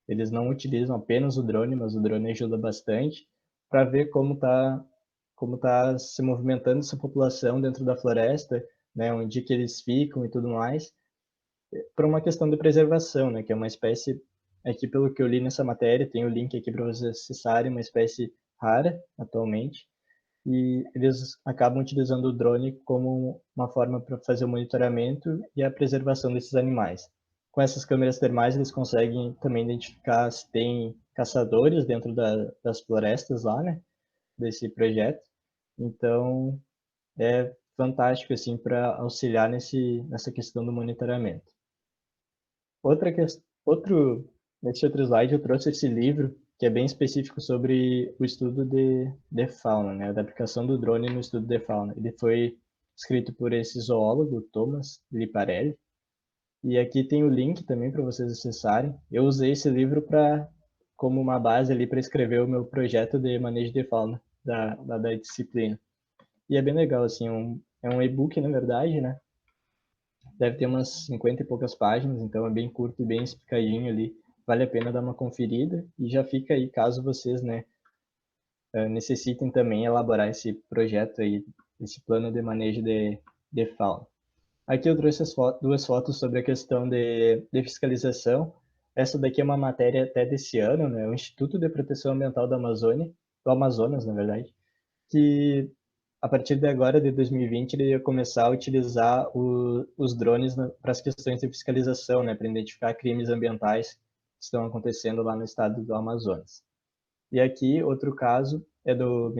eles não utilizam apenas o drone, mas o drone ajuda bastante para ver como tá se movimentando essa população dentro da floresta, né, onde que eles ficam e tudo mais, por uma questão de preservação, né, que é uma espécie, aqui pelo que eu li nessa matéria, tem o link aqui para vocês acessarem, uma espécie rara atualmente, e eles acabam utilizando o drone como uma forma para fazer o monitoramento e a preservação desses animais. Com essas câmeras termais, eles conseguem também identificar se tem caçadores dentro das florestas lá, né, desse projeto. Então, é fantástico, assim, para auxiliar nessa questão do monitoramento. Nesse outro slide, eu trouxe esse livro, que é bem específico sobre o estudo de fauna, né? Da aplicação do drone no estudo de fauna. Ele foi escrito por esse zoólogo, Thomas Liparelli, e aqui tem o link também para vocês acessarem. Eu usei esse livro como uma base ali para escrever o meu projeto de manejo de fauna da disciplina. E é bem legal, assim, é um e-book, na verdade, né? Deve ter umas 50 e poucas páginas, então é bem curto e bem explicadinho ali. Vale a pena dar uma conferida e já fica aí, caso vocês, né, necessitem também elaborar esse projeto aí, esse plano de manejo de fauna. Aqui eu trouxe duas fotos sobre a questão de fiscalização. Essa daqui é uma matéria até desse ano, né, o Instituto de Proteção Ambiental da Amazônia, do Amazonas, na verdade, que a partir de agora, de 2020, ele ia começar a utilizar os drones para as questões de fiscalização, né, para identificar crimes ambientais que estão acontecendo lá no estado do Amazonas. E aqui, outro caso é do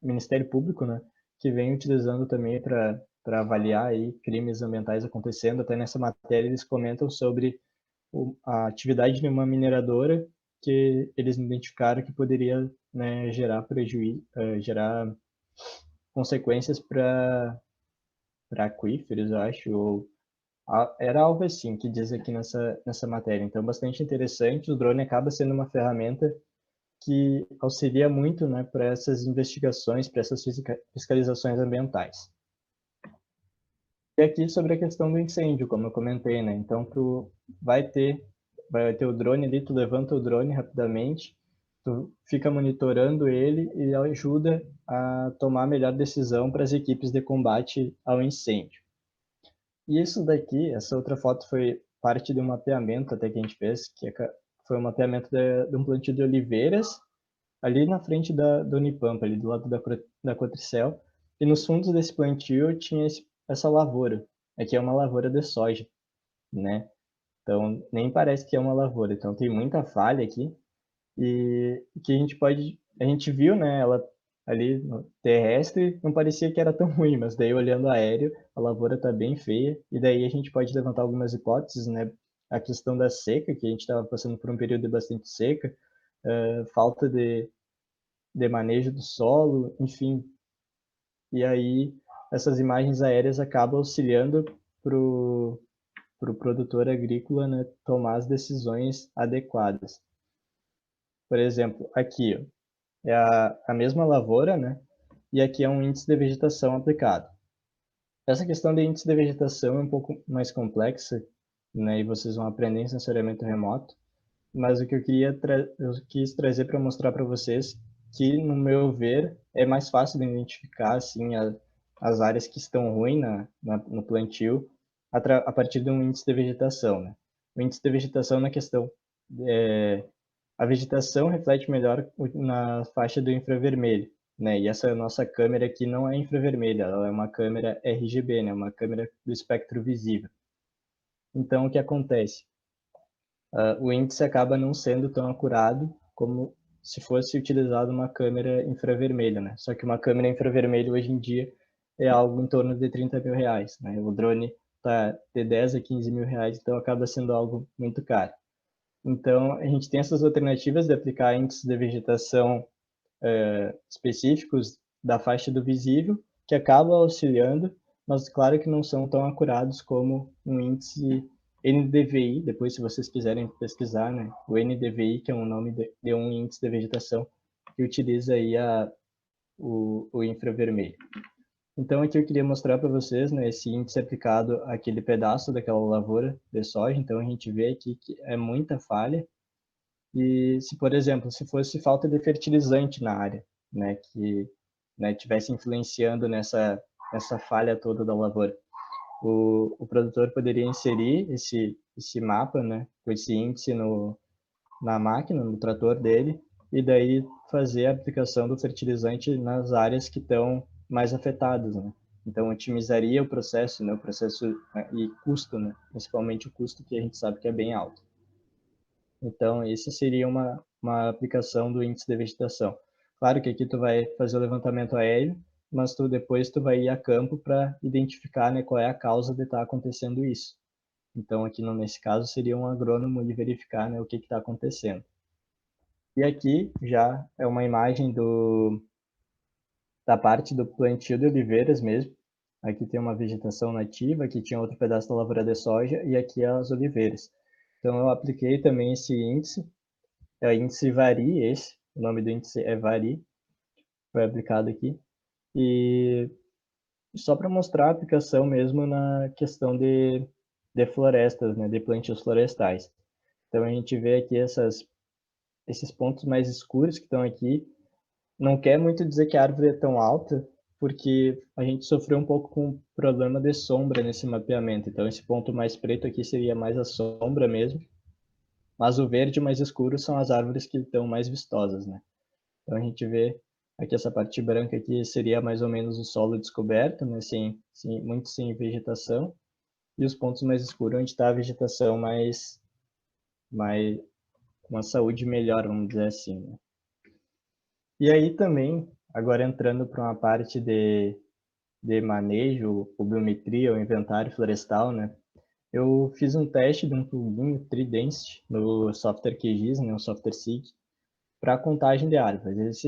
Ministério Público, né, que vem utilizando também para avaliar aí crimes ambientais acontecendo. Até nessa matéria eles comentam sobre a atividade de uma mineradora que eles identificaram que poderia, né, gerar prejuízo, gerar consequências para aquíferos, eu acho, ou era algo assim que diz aqui nessa matéria. Então, bastante interessante. O drone acaba sendo uma ferramenta que auxilia muito, né, para essas investigações, para essas fiscalizações ambientais. E aqui sobre a questão do incêndio, como eu comentei, né? Então, vai ter o drone ali, tu levanta o drone rapidamente, tu fica monitorando ele e ajuda a tomar a melhor decisão para as equipes de combate ao incêndio. E isso daqui, essa outra foto foi parte de um mapeamento até que a gente fez, foi um mapeamento de um plantio de oliveiras, ali na frente do Unipampa, ali do lado da Cotricel, e nos fundos desse plantio tinha essa lavoura. Aqui é uma lavoura de soja, né? Então, nem parece que é uma lavoura. Então, tem muita falha aqui. E que a gente viu, né, ela ali no terrestre, não parecia que era tão ruim, mas daí olhando aéreo, a lavoura tá bem feia. E daí a gente pode levantar algumas hipóteses, né? A questão da seca, que a gente estava passando por um período de bastante seca, falta de manejo do solo, enfim. E aí essas imagens aéreas acabam auxiliando para o produtor agrícola, né, tomar as decisões adequadas. Por exemplo, aqui ó, é a mesma lavoura, né, e aqui é um índice de vegetação aplicado. Essa questão de índice de vegetação é um pouco mais complexa, né, e vocês vão aprender em sensoriamento remoto, mas o que eu quis trazer para mostrar para vocês que, no meu ver, é mais fácil de identificar assim as áreas que estão ruins no plantio a partir de um índice de vegetação, né? O índice de vegetação na questão a vegetação reflete melhor na faixa do infravermelho, né? E essa nossa câmera aqui não é infravermelha, ela é uma câmera RGB, né? Uma câmera do espectro visível. Então, o que acontece? O índice acaba não sendo tão acurado como se fosse utilizado uma câmera infravermelha, né? Só que uma câmera infravermelha hoje em dia é algo em torno de 30 mil reais, né? O drone está de 10 a 15 mil reais, então acaba sendo algo muito caro. Então, a gente tem essas alternativas de aplicar índices de vegetação específicos da faixa do visível, que acabam auxiliando, mas claro que não são tão acurados como um índice NDVI, depois se vocês quiserem pesquisar, né, o NDVI, que é um nome de um índice de vegetação que utiliza aí o infravermelho. Então aqui eu queria mostrar para vocês, né, esse índice aplicado àquele pedaço daquela lavoura de soja. Então a gente vê aqui que é muita falha. E se, por exemplo, se fosse falta de fertilizante na área, né, que, né, tivesse influenciando nessa falha toda da lavoura, o produtor poderia inserir esse mapa, né, com esse índice na máquina, no trator dele, e daí fazer a aplicação do fertilizante nas áreas que estão mais afetadas, né? Então otimizaria o processo, né, né, e custo, né, principalmente o custo que a gente sabe que é bem alto. Então, essa seria uma aplicação do índice de vegetação. Claro que aqui tu vai fazer o levantamento aéreo, mas depois tu vai ir a campo para identificar, né, qual é a causa de estar acontecendo isso. Então, aqui nesse caso, seria um agrônomo de verificar, né, o que está acontecendo. E aqui já é uma imagem da parte do plantio de oliveiras mesmo. Aqui tem uma vegetação nativa, aqui tinha outro pedaço da lavoura de soja e aqui as oliveiras. Então, eu apliquei também esse índice. É o índice VARI, o nome do índice é VARI, foi aplicado aqui. E só para mostrar a aplicação mesmo na questão de florestas, né, de plantios florestais. Então a gente vê aqui esses pontos mais escuros que estão aqui. Não quer muito dizer que a árvore é tão alta, porque a gente sofreu um pouco com o problema de sombra nesse mapeamento. Então esse ponto mais preto aqui seria mais a sombra mesmo, mas o verde mais escuro são as árvores que estão mais vistosas, né? Então a gente vê aqui essa parte branca aqui seria mais ou menos o solo descoberto, né? Muito sem vegetação. E os pontos mais escuros onde está a vegetação mais com uma saúde melhor, vamos dizer assim, né? E aí também, agora entrando para uma parte de manejo, ou biometria, ou inventário florestal, né? Eu fiz um teste de um plugin Tridensity no software QGIS, né? Um software SIG, para contagem de árvores.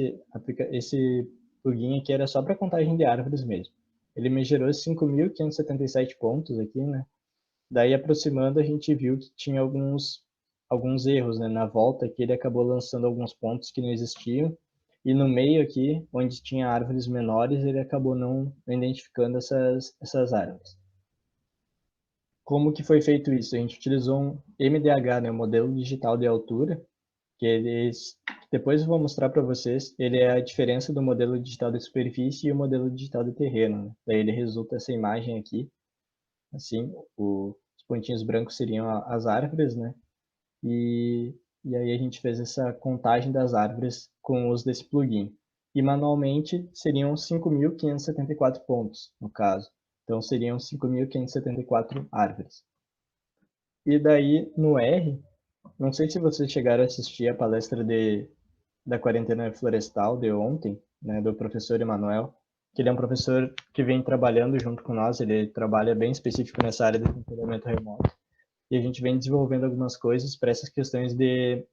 Esse plugin aqui era só para contagem de árvores mesmo. Ele me gerou 5.577 pontos aqui, né? Daí, aproximando, a gente viu que tinha alguns erros, né? Na volta aqui, ele acabou lançando alguns pontos que não existiam. E no meio aqui, onde tinha árvores menores, ele acabou não identificando essas árvores. Como que foi feito isso? A gente utilizou um MDH, né? Um modelo digital de altura, que depois eu vou mostrar para vocês. Ele é a diferença do modelo digital de superfície e o modelo digital de terreno, né? Daí ele resulta essa imagem aqui, assim, os pontinhos brancos seriam as árvores, né? E aí a gente fez essa contagem das árvores com o uso desse plugin. E manualmente seriam 5.574 pontos, no caso. Então seriam 5.574 árvores. E daí no R, não sei se vocês chegaram a assistir a palestra da quarentena florestal de ontem, né, do professor Emanuel, que ele é um professor que vem trabalhando junto com nós, ele trabalha bem específico nessa área de monitoramento remoto, e a gente vem desenvolvendo algumas coisas para essas questões de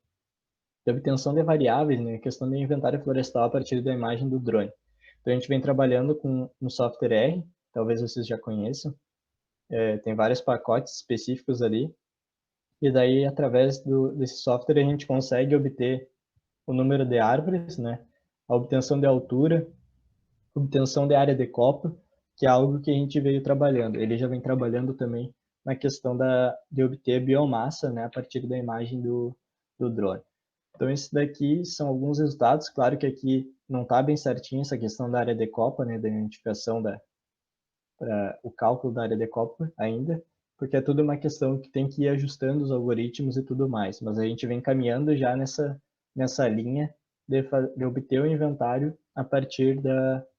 obtenção de variáveis, né, questão de inventário florestal a partir da imagem do drone. Então a gente vem trabalhando com um software R, talvez vocês já conheçam, tem vários pacotes específicos ali, e daí através desse software a gente consegue obter o número de árvores, né, a obtenção de altura, obtenção de área de copa, que é algo que a gente veio trabalhando. Ele já vem trabalhando também na questão de obter biomassa, né, a partir da imagem do drone. Então, isso daqui são alguns resultados. Claro que aqui não está bem certinho essa questão da área de copa, né, da identificação o cálculo da área de copa ainda, porque é tudo uma questão que tem que ir ajustando os algoritmos e tudo mais. Mas a gente vem caminhando já nessa linha de obter o inventário a partir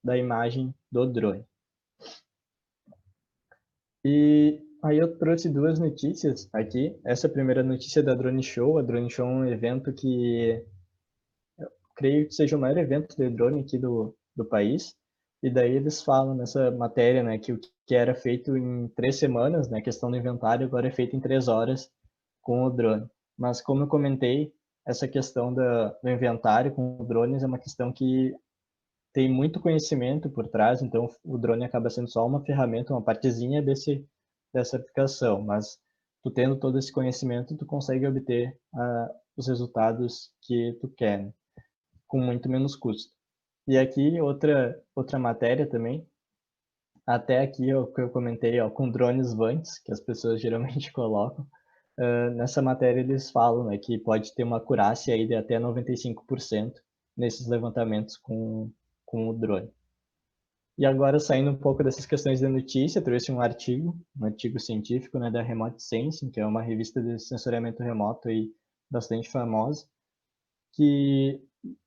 da imagem do drone. E aí eu trouxe duas notícias aqui. Essa primeira notícia é da Drone Show. A Drone Show é um evento que eu creio que seja o maior evento de drone aqui do país. E daí eles falam nessa matéria, né, que o que era feito em 3 semanas, né, a questão do inventário, agora é feito em 3 horas com o drone. Mas como eu comentei, essa questão do inventário com drones é uma questão que tem muito conhecimento por trás, então o drone acaba sendo só uma ferramenta, uma partezinha dessa aplicação, mas tu tendo todo esse conhecimento, tu consegue obter os resultados que tu quer, né? Com muito menos custo. E aqui outra matéria também, até aqui o que eu comentei, ó, com drones voantes, que as pessoas geralmente colocam, nessa matéria eles falam, né, que pode ter uma acurácia aí de até 95% nesses levantamentos com o drone. E agora, saindo um pouco dessas questões de notícia, trouxe um artigo científico, né, da Remote Sensing, que é uma revista de sensoriamento remoto aí bastante famosa, que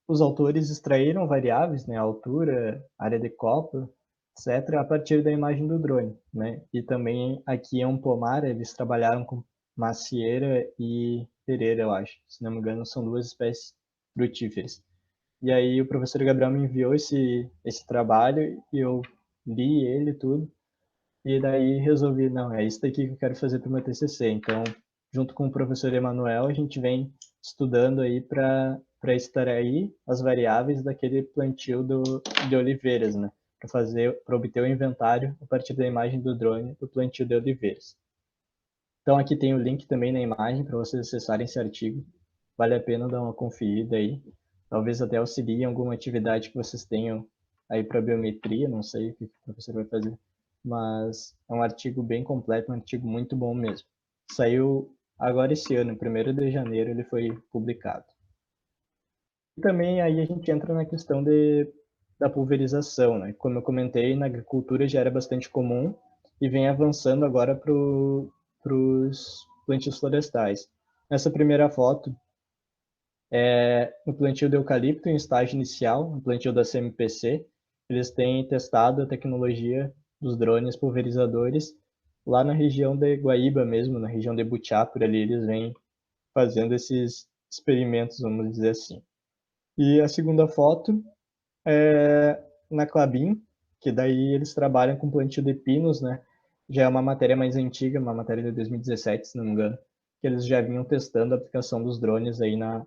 os autores extraíram variáveis, né, altura, área de copa, etc., a partir da imagem do drone, né? E também aqui é um pomar, eles trabalharam com macieira e pereira, eu acho. Se não me engano, são duas espécies frutíferas. E aí o professor Gabriel me enviou esse trabalho e eu li ele tudo. E daí resolvi, não, é isso daqui que eu quero fazer para o meu TCC. Então, junto com o professor Emanuel, a gente vem estudando aí para extrair as variáveis daquele plantio de oliveiras, né? Para obter o inventário a partir da imagem do drone do plantio de oliveiras. Então, aqui tem o link também na imagem para vocês acessarem esse artigo. Vale a pena dar uma conferida aí. Talvez até auxilie em alguma atividade que vocês tenham aí para biometria, não sei o que o professor vai fazer, mas é um artigo bem completo, um artigo muito bom mesmo. Saiu agora esse ano, 1º de janeiro, ele foi publicado. E também aí a gente entra na questão da pulverização, né? Como eu comentei, na agricultura já era bastante comum e vem avançando agora para os plantios florestais. Nessa primeira foto, no plantio de eucalipto em estágio inicial, no plantio da CMPC, eles têm testado a tecnologia dos drones pulverizadores lá na região de Guaíba mesmo, na região de Butiá, por ali eles vêm fazendo esses experimentos, vamos dizer assim. E a segunda foto é na Klabin, que daí eles trabalham com plantio de pinos, né? Já é uma matéria mais antiga, uma matéria de 2017, se não me engano, que eles já vinham testando a aplicação dos drones aí na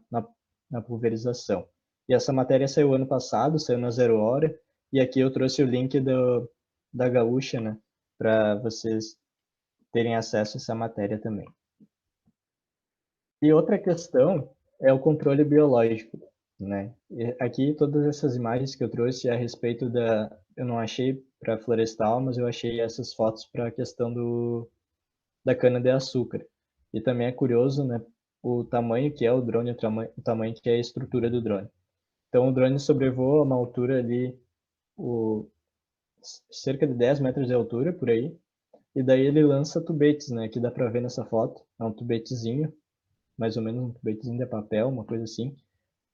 pulverização. E essa matéria saiu ano passado, saiu na 0 Hora, e aqui eu trouxe o link da Gaúcha, né? Para vocês terem acesso a essa matéria também. E outra questão é o controle biológico, né? E aqui todas essas imagens que eu trouxe a respeito eu não achei para florestal, mas eu achei essas fotos para a questão da cana de açúcar. E também é curioso, né? O tamanho que é o drone, o tamanho que é a estrutura do drone. Então o drone sobrevoa uma altura ali, cerca de 10 metros de altura por aí. E daí ele lança tubetes, né? Que dá para ver nessa foto. É um tubetezinho, mais ou menos um tubetezinho de papel, uma coisa assim.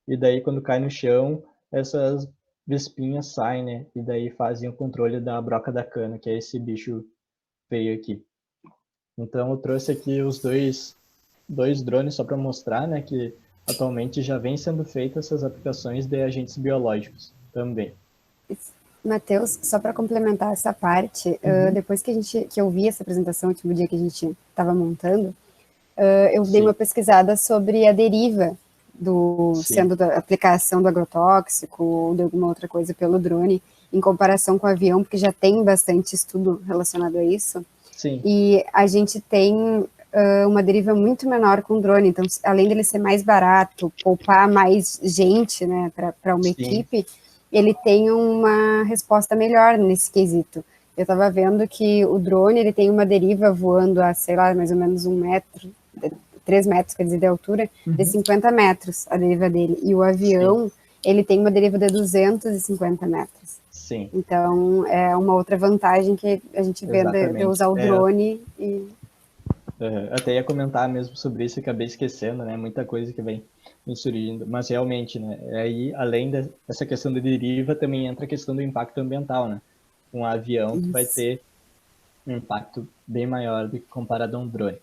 E daí quando cai no chão, essas vespinhas saem, né? E daí fazem o controle da broca da cana, que é esse bicho feio aqui. Então eu trouxe aqui os dois drones só para mostrar, né, que atualmente já vem sendo feitas essas aplicações de agentes biológicos também. Matheus, só para complementar essa parte, depois que eu vi essa apresentação, o último dia que a gente estava montando, eu dei uma pesquisada sobre a deriva sendo da aplicação do agrotóxico ou de alguma outra coisa pelo drone, em comparação com o avião, porque já tem bastante estudo relacionado a isso. Sim. E a gente tem uma deriva muito menor com o drone, então, além dele ser mais barato, poupar mais gente, né, para uma equipe, ele tem uma resposta melhor nesse quesito. Eu estava vendo que o drone, ele tem uma deriva voando a, sei lá, mais ou menos 1 metro, 3 metros, quer dizer, de altura, de 50 metros, a deriva dele. E o avião, ele tem uma deriva de 250 metros. Sim. Então, é uma outra vantagem que a gente vê de usar o drone. Até ia comentar mesmo sobre isso e acabei esquecendo, né? Muita coisa que vem surgindo. Mas realmente, né? Aí, além dessa questão da deriva, também entra a questão do impacto ambiental, né? Um avião que vai ter um impacto bem maior do que comparado a um drone.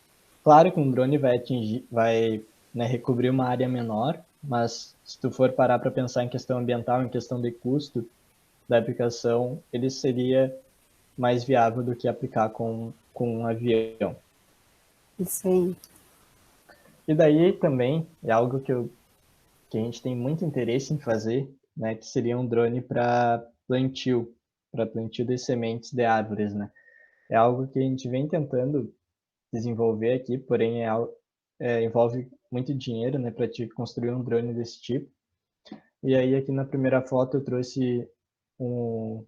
Claro que um drone vai né, recobrir uma área menor, mas se tu for parar para pensar em questão ambiental, em questão de custo da aplicação, ele seria mais viável do que aplicar com um avião. Isso aí. E daí também é algo que a gente tem muito interesse em fazer, né, que seria um drone para plantio de sementes de árvores, né? É algo que a gente vem tentando desenvolver aqui, porém envolve muito dinheiro, né, para te construir um drone desse tipo. E aí aqui na primeira foto eu trouxe um,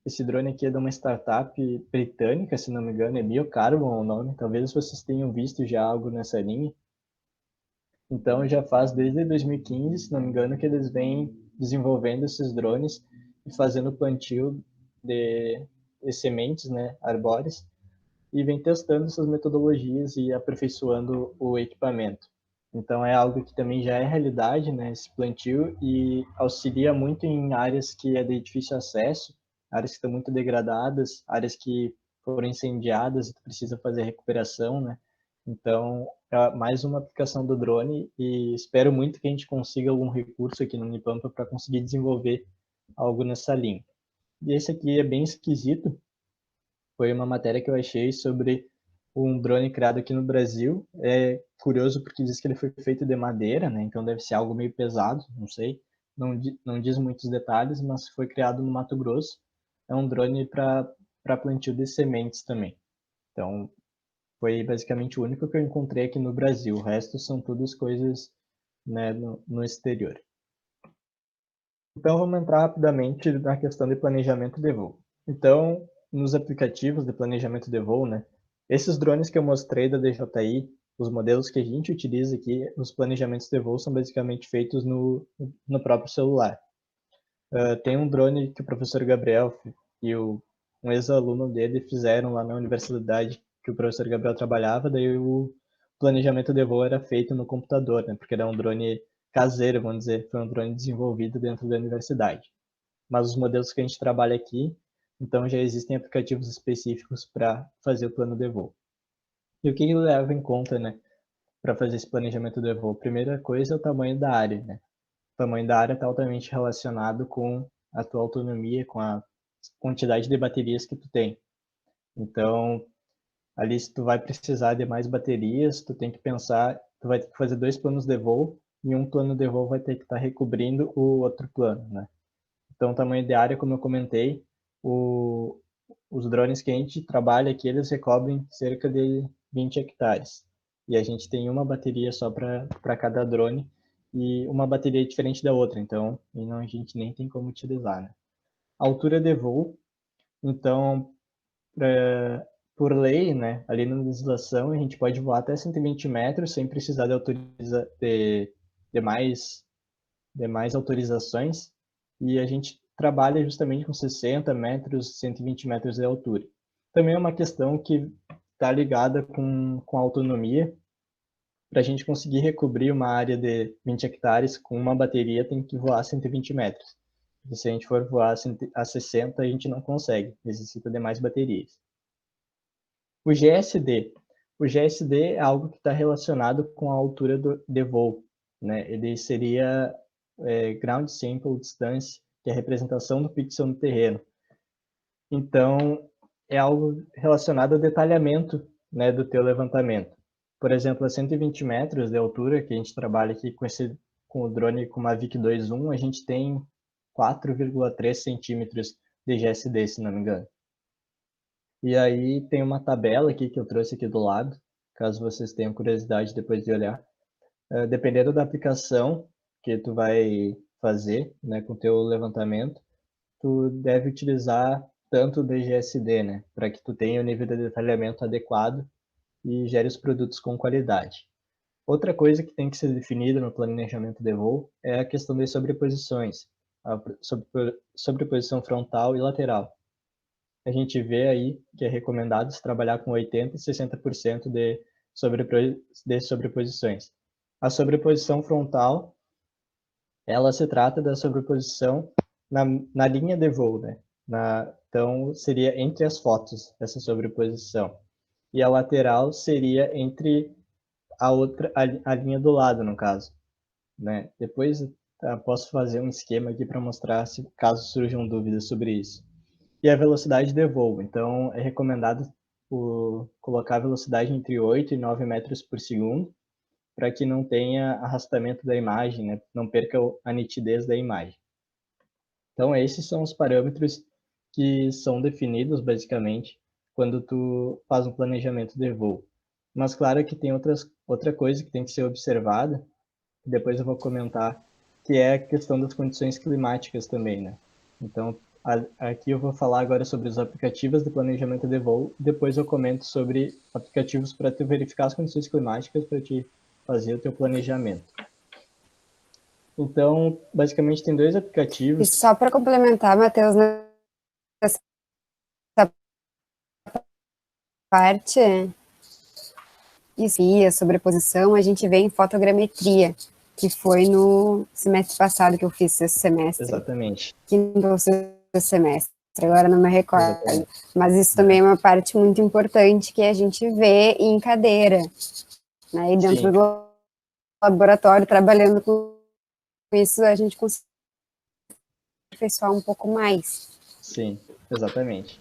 esse drone aqui é de uma startup britânica, se não me engano, é Biocarbon o nome. Talvez vocês tenham visto já algo nessa linha. Então já faz desde 2015, se não me engano, que eles vêm desenvolvendo esses drones e fazendo plantio de sementes, né, arbóreas, e vem testando essas metodologias e aperfeiçoando o equipamento. Então é algo que também já é realidade, né, esse plantio, e auxilia muito em áreas que é de difícil acesso, áreas que estão muito degradadas, áreas que foram incendiadas e tu precisa fazer recuperação, né? Então é mais uma aplicação do drone e espero muito que a gente consiga algum recurso aqui no Unipampa para conseguir desenvolver algo nessa linha. E esse aqui é bem esquisito, foi uma matéria que eu achei sobre um drone criado aqui no Brasil. É curioso porque diz que ele foi feito de madeira, né? Então deve ser algo meio pesado, não sei. Não diz muitos detalhes, mas foi criado no Mato Grosso. É um drone para plantio de sementes também. Então foi basicamente o único que eu encontrei aqui no Brasil. O resto são todas coisas, né, no exterior. Então, vamos entrar rapidamente na questão de planejamento de voo. Então, nos aplicativos de planejamento de voo, né, esses drones que eu mostrei da DJI, os modelos que a gente utiliza aqui, os planejamentos de voo são basicamente feitos no próprio celular. Tem um drone que o professor Gabriel e um ex-aluno dele fizeram lá na universidade que o professor Gabriel trabalhava, daí o planejamento de voo era feito no computador, né, porque era um drone caseiro, vamos dizer, foi um drone desenvolvido dentro da universidade. Mas os modelos que a gente trabalha aqui, então já existem aplicativos específicos para fazer o plano de voo. E o que ele leva em conta, né, para fazer esse planejamento de voo? Primeira coisa é o tamanho da área, né? O tamanho da área está altamente relacionado com a tua autonomia, com a quantidade de baterias que tu tem. Então, ali se tu vai precisar de mais baterias, tu tem que pensar, tu vai ter que fazer 2 planos de voo e um plano de voo vai ter que estar recobrindo o outro plano, né? Então, o tamanho de área, como eu comentei, os drones que a gente trabalha aqui, eles recobrem cerca de 20 hectares. E a gente tem uma bateria só para cada drone e uma bateria diferente da outra, então a gente nem tem como utilizar, né? A altura de voo, então, por lei, né, ali na legislação, a gente pode voar até 120 metros sem precisar de mais autorizações, e a gente trabalha justamente com 60 metros, 120 metros de altura. Também é uma questão que está ligada com a autonomia. Para a gente conseguir recobrir uma área de 20 hectares com uma bateria, tem que voar 120 metros. E se a gente for voar a 60, a gente não consegue, necessita de mais baterias. O GSD. O GSD é algo que está relacionado com a altura de voo, né? Ele seria Ground Sample Distance, que é a representação do pixel no terreno. Então, é algo relacionado ao detalhamento, né, do teu levantamento. Por exemplo, a 120 metros de altura, que a gente trabalha aqui com o drone com uma Mavic 2.1, a gente tem 4,3 centímetros de GSD, se não me engano. E aí tem uma tabela aqui que eu trouxe aqui do lado, caso vocês tenham curiosidade depois de olhar. Dependendo da aplicação que tu vai fazer, né, com o teu levantamento, tu deve utilizar tanto o DGSD, né, para que tu tenha o nível de detalhamento adequado e gere os produtos com qualidade. Outra coisa que tem que ser definida no planejamento de voo é a questão das sobreposições, a sobreposição frontal e lateral. A gente vê aí que é recomendado se trabalhar com 80% e 60% de sobreposições. A sobreposição frontal, ela se trata da sobreposição na linha de voo, né? Então, seria entre as fotos, essa sobreposição. E a lateral seria entre a linha do lado, no caso, né? Depois posso fazer um esquema aqui para mostrar se caso surjam dúvidas sobre isso. E a velocidade de voo. Então, é recomendado colocar a velocidade entre 8 e 9 metros por segundo. para que não tenha arrastamento da imagem, né? Não perca a nitidez da imagem. Então, esses são os parâmetros que são definidos, basicamente, quando tu faz um planejamento de voo. Mas, claro que tem outra coisa que tem que ser observada, que depois eu vou comentar, que é a questão das condições climáticas também, né? Então, aqui eu vou falar agora sobre os aplicativos de planejamento de voo, depois eu comento sobre aplicativos para tu verificar as condições climáticas para te fazer o teu planejamento. Então, basicamente, tem dois aplicativos. E só para complementar, Matheus, nessa parte, e a sobreposição, a gente vê em fotogrametria, que foi no semestre passado que eu fiz esse semestre. Exatamente. Quinto ou sexto semestre, agora não me recordo. Exatamente. Mas isso também é uma parte muito importante que a gente vê em cadeira, né? E dentro Sim. do laboratório, trabalhando com isso, a gente consegue aperfeiçoar um pouco mais. Sim, exatamente.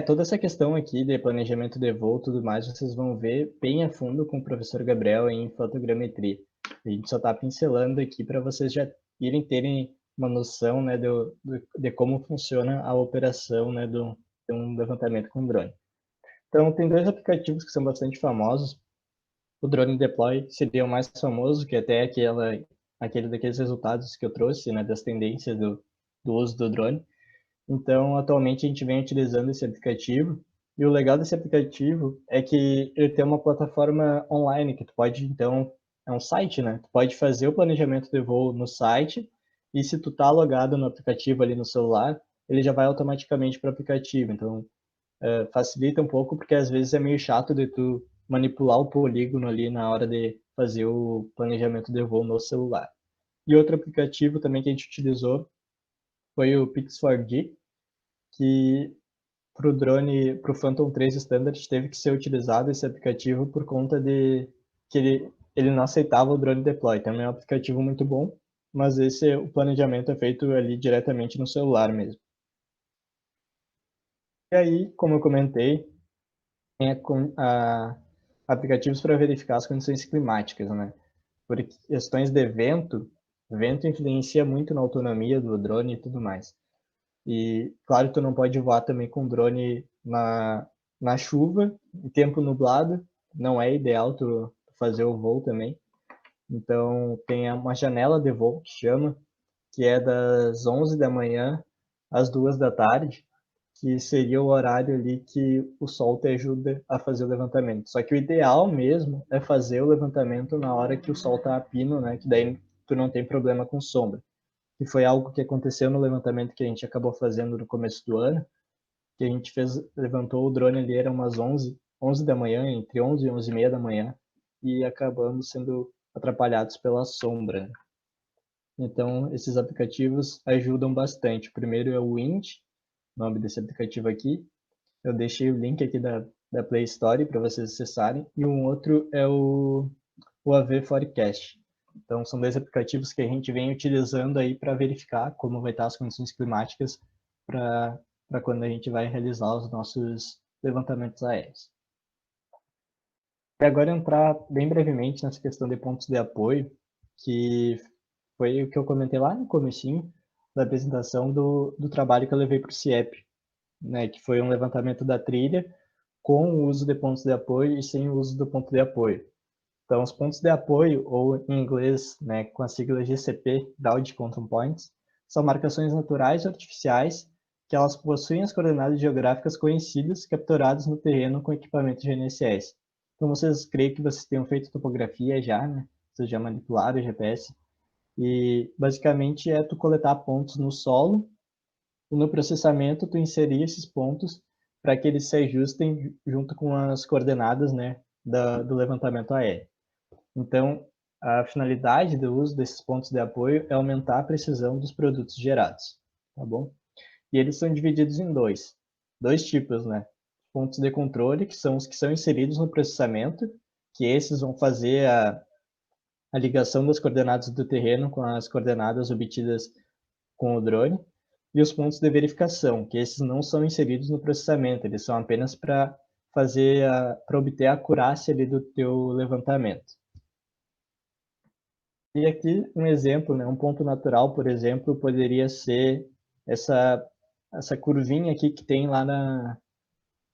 Toda essa questão aqui de planejamento de voo e tudo mais, vocês vão ver bem a fundo com o professor Gabriel em fotogrametria. A gente só está pincelando aqui para vocês já terem uma noção, né, de como funciona a operação, né, de um levantamento com drone. Então, tem dois aplicativos que são bastante famosos. O Drone Deploy seria o mais famoso, que até aquele daqueles resultados que eu trouxe, né, das tendências do uso do drone. Então, atualmente, a gente vem utilizando esse aplicativo, e o legal desse aplicativo é que ele tem uma plataforma online, que tu pode, então, é um site, né? Tu pode fazer o planejamento de voo no site, e se tu tá logado no aplicativo ali no celular, ele já vai automaticamente para o aplicativo. Então, facilita um pouco, porque às vezes é meio chato de tu manipular o polígono ali na hora de fazer o planejamento de voo no celular. E outro aplicativo também que a gente utilizou foi o Pix4D, que para o drone, para o Phantom 3 Standard, teve que ser utilizado esse aplicativo por conta de que ele não aceitava o drone deploy. Também é um aplicativo muito bom, mas o planejamento é feito ali diretamente no celular mesmo. E aí, como eu comentei, tem aplicativos para verificar as condições climáticas, né? Por questões de vento influencia muito na autonomia do drone e tudo mais. E, claro, tu não pode voar também com drone na chuva, em tempo nublado, não é ideal tu fazer o voo também. Então, tem uma janela de voo que chama, que é das 11 da manhã às 2 da tarde, que seria o horário ali que o sol te ajuda a fazer o levantamento. Só que o ideal mesmo é fazer o levantamento na hora que o sol está a pino, né? Que daí tu não tem problema com sombra. Que foi algo que aconteceu no levantamento que a gente acabou fazendo no começo do ano, que a gente levantou o drone ali, era umas 11 da manhã, entre 11 e 11 e meia da manhã, e acabamos sendo atrapalhados pela sombra, né? Então, esses aplicativos ajudam bastante. O primeiro é o Wind, nome desse aplicativo aqui. Eu deixei o link aqui da Play Store para vocês acessarem. E um outro é o AV Forecast. Então, são dois aplicativos que a gente vem utilizando aí para verificar como vai estar as condições climáticas para quando a gente vai realizar os nossos levantamentos aéreos. E agora entrar bem brevemente nessa questão de pontos de apoio, que foi o que eu comentei lá no comecinho da apresentação do trabalho que eu levei para o CIEP, né, que foi um levantamento da trilha com o uso de pontos de apoio e sem o uso do ponto de apoio. Então, os pontos de apoio, ou em inglês, né, com a sigla GCP, Ground Control Points, são marcações naturais ou artificiais que elas possuem as coordenadas geográficas conhecidas capturadas no terreno com equipamento GNSS. Então, vocês creio que vocês tenham feito topografia já, né? Vocês já manipularam o GPS. E, basicamente, é tu coletar pontos no solo e no processamento tu inserir esses pontos para que eles se ajustem junto com as coordenadas, né, do levantamento aéreo. Então, a finalidade do uso desses pontos de apoio é aumentar a precisão dos produtos gerados, tá bom? E eles são divididos em dois tipos, né? Pontos de controle, que são os que são inseridos no processamento, que esses vão fazer a ligação das coordenadas do terreno com as coordenadas obtidas com o drone, e os pontos de verificação, que esses não são inseridos no processamento, eles são apenas para para obter a acurácia ali do teu levantamento. E aqui um exemplo, né, um ponto natural, por exemplo, poderia ser essa curvinha aqui que tem lá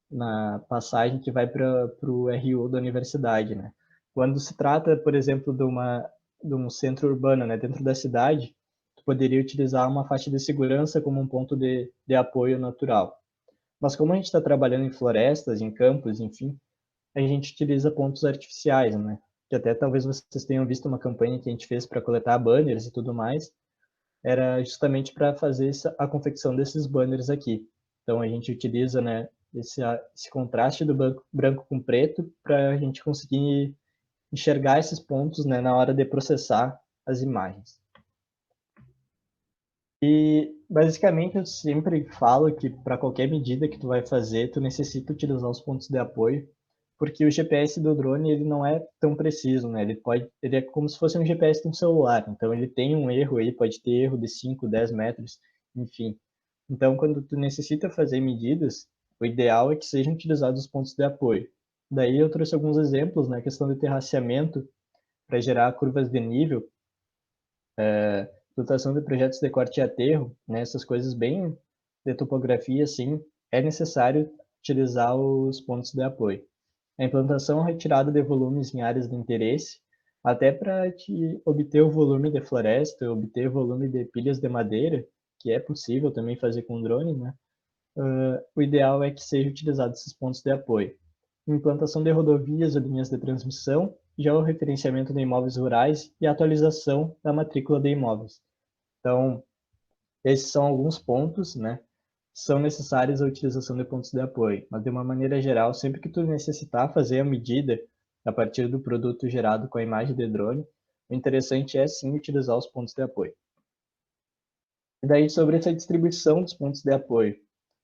na passagem que vai para o RU da universidade, né? Quando se trata, por exemplo, de um centro urbano, né, dentro da cidade, tu poderia utilizar uma faixa de segurança como um ponto de apoio natural. Mas como a gente está trabalhando em florestas, em campos, enfim, a gente utiliza pontos artificiais, né? Que até talvez vocês tenham visto uma campanha que a gente fez para coletar banners e tudo mais, era justamente para fazer a confecção desses banners aqui. Então a gente utiliza, né, esse contraste do branco com preto para a gente conseguir enxergar esses pontos, né, na hora de processar as imagens. E basicamente eu sempre falo que para qualquer medida que tu vai fazer, tu necessita utilizar os pontos de apoio, porque o GPS do drone ele não é tão preciso, né? Ele é como se fosse um GPS de um celular, então ele tem um erro aí, pode ter erro de 5, 10 metros, enfim. Então quando tu necessita fazer medidas, o ideal é que sejam utilizados os pontos de apoio. Daí eu trouxe alguns exemplos, né? A questão de terraceamento para gerar curvas de nível, dotação de projetos de corte e aterro, né, essas coisas bem de topografia, assim, é necessário utilizar os pontos de apoio. A implantação ou retirada de volumes em áreas de interesse, até para obter o volume de floresta, obter o volume de pilhas de madeira, que é possível também fazer com drone, né? O ideal é que sejam utilizados esses pontos de apoio. Implantação de rodovias ou linhas de transmissão, já o referenciamento de imóveis rurais e a atualização da matrícula de imóveis. Então, esses são alguns pontos, né? São necessários a utilização de pontos de apoio, mas de uma maneira geral, sempre que tu necessitar fazer a medida a partir do produto gerado com a imagem de drone, o interessante é sim utilizar os pontos de apoio. E daí sobre essa distribuição dos pontos de apoio,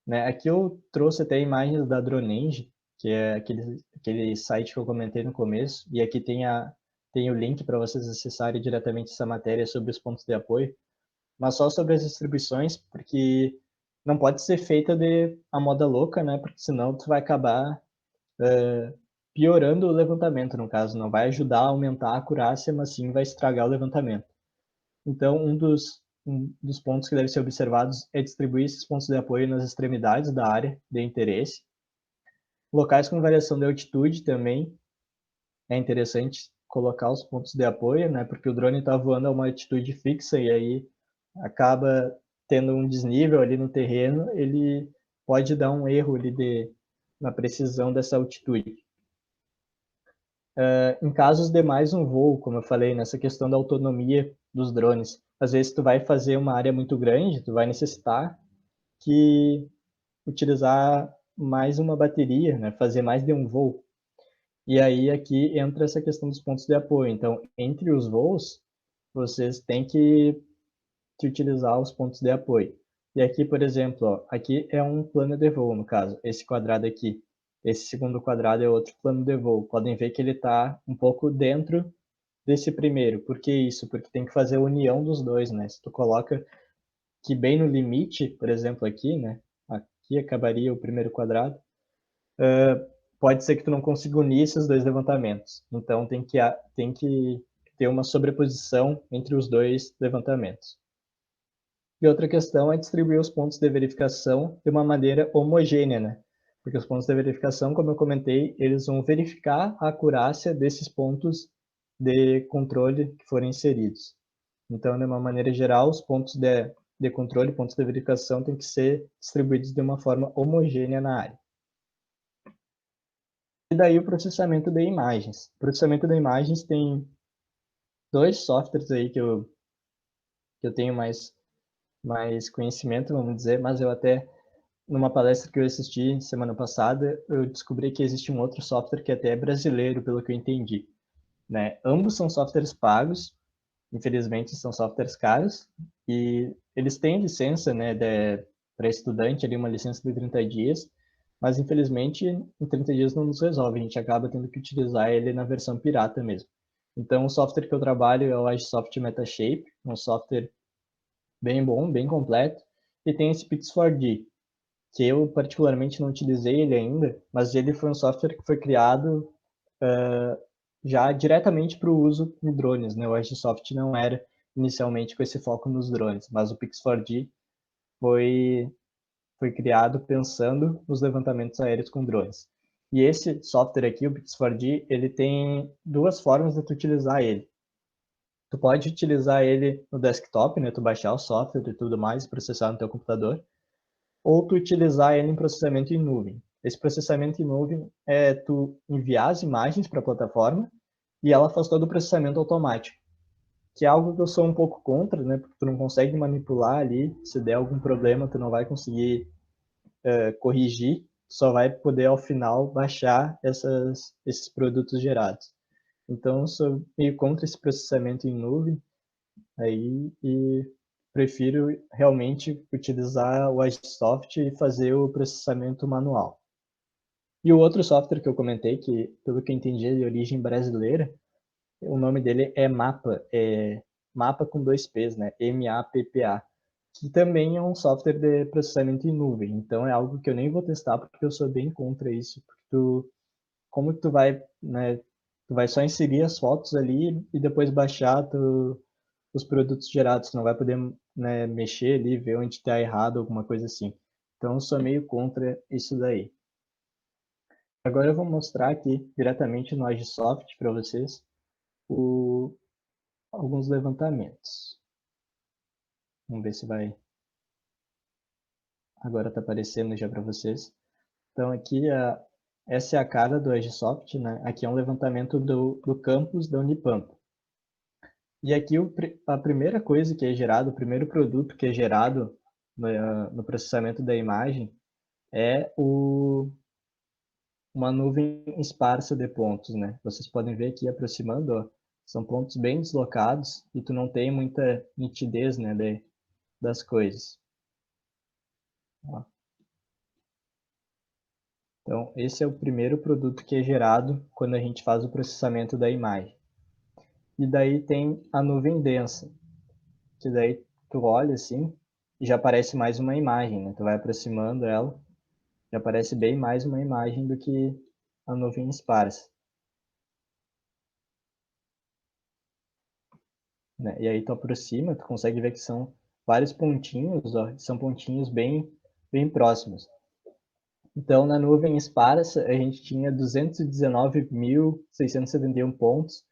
né? Aqui eu trouxe até imagens da DroneEngine, que é aquele site que eu comentei no começo, e aqui tem o link para vocês acessarem diretamente essa matéria sobre os pontos de apoio, mas só sobre as distribuições, porque não pode ser feita de a moda louca, né? Porque senão tu vai acabar piorando o levantamento, no caso, não vai ajudar a aumentar a acurácia, mas sim vai estragar o levantamento. Então, um dos pontos que devem ser observados é distribuir esses pontos de apoio nas extremidades da área de interesse. Locais com variação de altitude também é interessante colocar os pontos de apoio, né? Porque o drone está voando a uma altitude fixa e aí acaba tendo um desnível ali no terreno, ele pode dar um erro ali na precisão dessa altitude. Em casos de mais um voo, como eu falei, nessa questão da autonomia dos drones, às vezes tu vai fazer uma área muito grande, tu vai necessitar que utilizar mais uma bateria, né, fazer mais de um voo. E aí aqui entra essa questão dos pontos de apoio. Então, entre os voos, vocês têm que utilizar os pontos de apoio. E aqui, por exemplo, ó, aqui é um plano de voo, no caso, esse quadrado aqui. Esse segundo quadrado é outro plano de voo. Podem ver que ele está um pouco dentro desse primeiro. Por que isso? Porque tem que fazer a união dos dois, né? Se tu coloca que bem no limite, por exemplo, aqui, né? Aqui acabaria o primeiro quadrado. Pode ser que tu não consiga unir esses dois levantamentos. Então tem que ter uma sobreposição entre os dois levantamentos. E outra questão é distribuir os pontos de verificação de uma maneira homogênea, né? Porque os pontos de verificação, como eu comentei, eles vão verificar a acurácia desses pontos de controle que forem inseridos. Então, de uma maneira geral, os pontos de controle, pontos de verificação, têm que ser distribuídos de uma forma homogênea na área. E daí o processamento de imagens. O processamento de imagens tem dois softwares aí que eu tenho mais conhecimento, vamos dizer, mas eu até, numa palestra que eu assisti semana passada, eu descobri que existe um outro software que até é brasileiro, pelo que eu entendi, né? Ambos são softwares pagos, infelizmente são softwares caros, e eles têm licença, né, para estudante, ali uma licença de 30 dias, mas infelizmente em 30 dias não nos resolve, a gente acaba tendo que utilizar ele na versão pirata mesmo. Então o software que eu trabalho é o Agisoft Metashape, um software bem bom, bem completo, e tem esse Pix4D. que eu particularmente não utilizei ele ainda, mas ele foi um software que foi criado já diretamente para o uso em drones, né? O Agisoft não era inicialmente com esse foco nos drones, mas o Pix4D foi criado pensando nos levantamentos aéreos com drones. E esse software aqui, o Pix4D, ele tem duas formas de tu utilizar ele. Tu pode utilizar ele no desktop, né? Tu baixar o software e tudo mais, processar no teu computador, ou tu utilizar ele em processamento em nuvem. Esse processamento em nuvem é tu enviar as imagens para a plataforma e ela faz todo o processamento automático, que é algo que eu sou um pouco contra, né? Porque tu não consegue manipular ali, se der algum problema, tu não vai conseguir corrigir, só vai poder ao final baixar esses produtos gerados. Então, eu sou meio contra esse processamento em nuvem aí e prefiro realmente utilizar o Agisoft e fazer o processamento manual. E o outro software que eu comentei, que pelo que eu entendi é de origem brasileira, o nome dele é Mappa, Mappa com 2 P's, né? M-A-P-P-A, que também é um software de processamento em nuvem. Então é algo que eu nem vou testar porque eu sou bem contra isso, porque como tu vai, né, tu vai só inserir as fotos ali e depois baixar os produtos gerados, tu não vai poder, né, mexer ali, ver onde está errado, alguma coisa assim. Então eu sou meio contra isso daí. Agora eu vou mostrar aqui diretamente no Agisoft para vocês alguns levantamentos. Vamos ver se vai. Agora está aparecendo já para vocês. Então aqui essa é a cara do Agisoft, né? Aqui é um levantamento do campus da Unipampa. E aqui a primeira coisa que é gerado, o primeiro produto que é gerado no processamento da imagem é uma nuvem esparsa de pontos, né? Vocês podem ver aqui aproximando, ó, são pontos bem deslocados e tu não tem muita nitidez, né, das coisas. Ó. Então, esse é o primeiro produto que é gerado quando a gente faz o processamento da imagem. E daí tem a nuvem densa, que daí tu olha assim e já aparece mais uma imagem, né? Tu vai aproximando ela, já aparece bem mais uma imagem do que a nuvem esparsa. Né? E aí tu aproxima, tu consegue ver que são vários pontinhos, ó, são pontinhos bem próximos. Então, na nuvem esparsa, a gente tinha 219.671 pontos,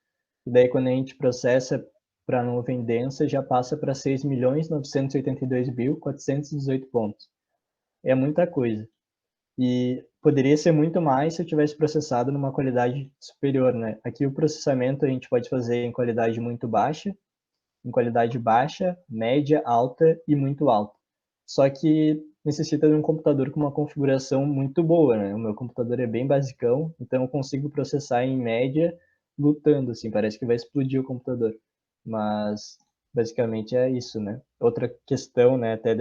e daí quando a gente processa para a nuvem densa, já passa para 6.982.418 pontos. É muita coisa. E poderia ser muito mais se eu tivesse processado numa qualidade superior, né? Aqui o processamento a gente pode fazer em qualidade muito baixa, em qualidade baixa, média, alta e muito alta. Só que necessita de um computador com uma configuração muito boa, né? O meu computador é bem basicão, então eu consigo processar em média lutando, assim, parece que vai explodir o computador. Mas basicamente é isso, né? Outra questão, né, até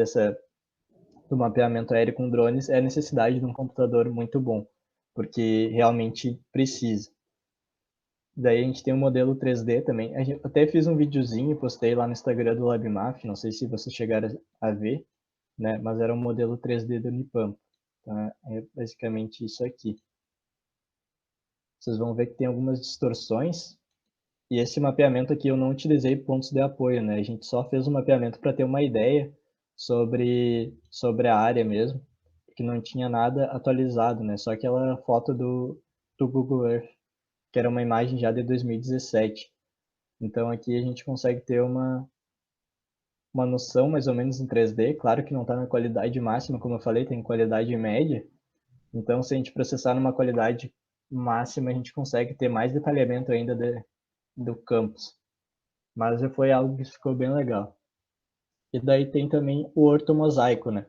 do mapeamento aéreo com drones é a necessidade de um computador muito bom, porque realmente precisa. Daí a gente tem o modelo 3D também. Até fiz um videozinho, postei lá no Instagram do LabMaf, não sei se vocês chegaram a ver, né? Mas era um modelo 3D do Unipampa. Então é basicamente isso aqui. Vocês vão ver que tem algumas distorções. E esse mapeamento aqui eu não utilizei pontos de apoio, né? A gente só fez o mapeamento para ter uma ideia sobre a área mesmo, que não tinha nada atualizado, né? Só aquela foto do Google Earth, que era uma imagem já de 2017. Então aqui a gente consegue ter uma noção mais ou menos em 3D. Claro que não está na qualidade máxima, como eu falei, tem qualidade média. Então se a gente processar numa qualidade máxima, a gente consegue ter mais detalhamento ainda do campus. Mas já foi algo que ficou bem legal. E daí tem também o ortomosaico, né?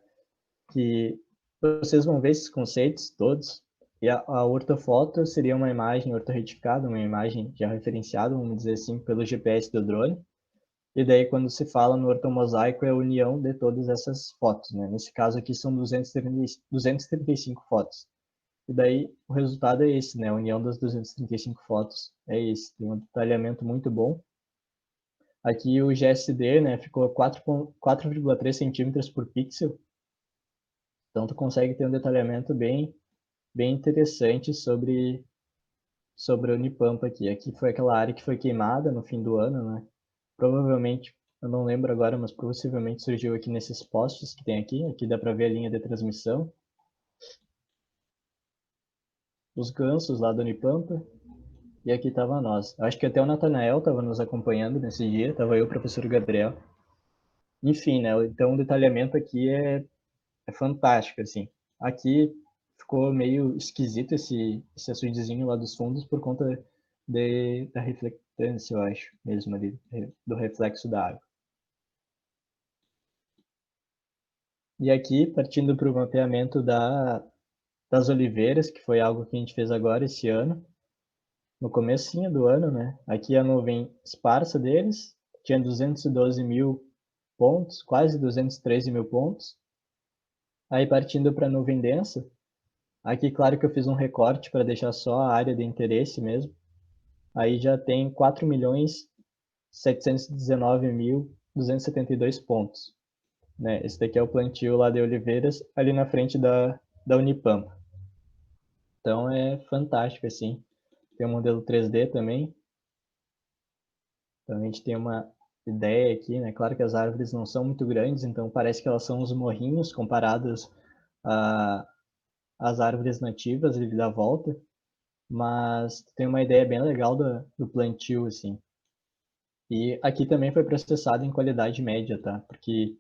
Que vocês vão ver esses conceitos todos. E a ortofoto seria uma imagem ortorretificada, uma imagem já referenciada, vamos dizer assim, pelo GPS do drone. E daí, quando se fala no ortomosaico, é a união de todas essas fotos, né? Nesse caso aqui são 235 fotos. E daí, o resultado é esse, né? A união das 235 fotos é esse. Tem um detalhamento muito bom. Aqui o GSD, né, ficou 4,3 centímetros por pixel. Então, tu consegue ter um detalhamento bem interessante sobre a Unipampa aqui. Aqui foi aquela área que foi queimada no fim do ano, né? Provavelmente, eu não lembro agora, mas possivelmente surgiu aqui nesses postes que tem aqui. Aqui dá para ver a linha de transmissão. Os gansos lá da Unipampa. E aqui tava nós. Acho que até o Natanael estava nos acompanhando nesse dia. Tava eu, o professor Gabriel. Enfim, né? Então o detalhamento aqui é fantástico, assim. Aqui ficou meio esquisito esse açudezinho lá dos fundos por conta da reflectância, eu acho, mesmo ali, do reflexo da água. E aqui, partindo para o mapeamento das oliveiras, que foi algo que a gente fez agora esse ano, no comecinho do ano, né? Aqui a nuvem esparsa deles, tinha 212 mil pontos, quase 213 mil pontos. Aí partindo para a nuvem densa, aqui claro que eu fiz um recorte para deixar só a área de interesse mesmo. Aí já tem 4.719.272 pontos. Né? Esse daqui é o plantio lá de oliveiras, ali na frente da Unipampa. Então é fantástico, assim. Tem um modelo 3D também. Então a gente tem uma ideia aqui, né? Claro que as árvores não são muito grandes, então parece que elas são uns morrinhos comparadas às árvores nativas ali da volta. Mas tem uma ideia bem legal do plantio, assim. E aqui também foi processado em qualidade média, tá? Porque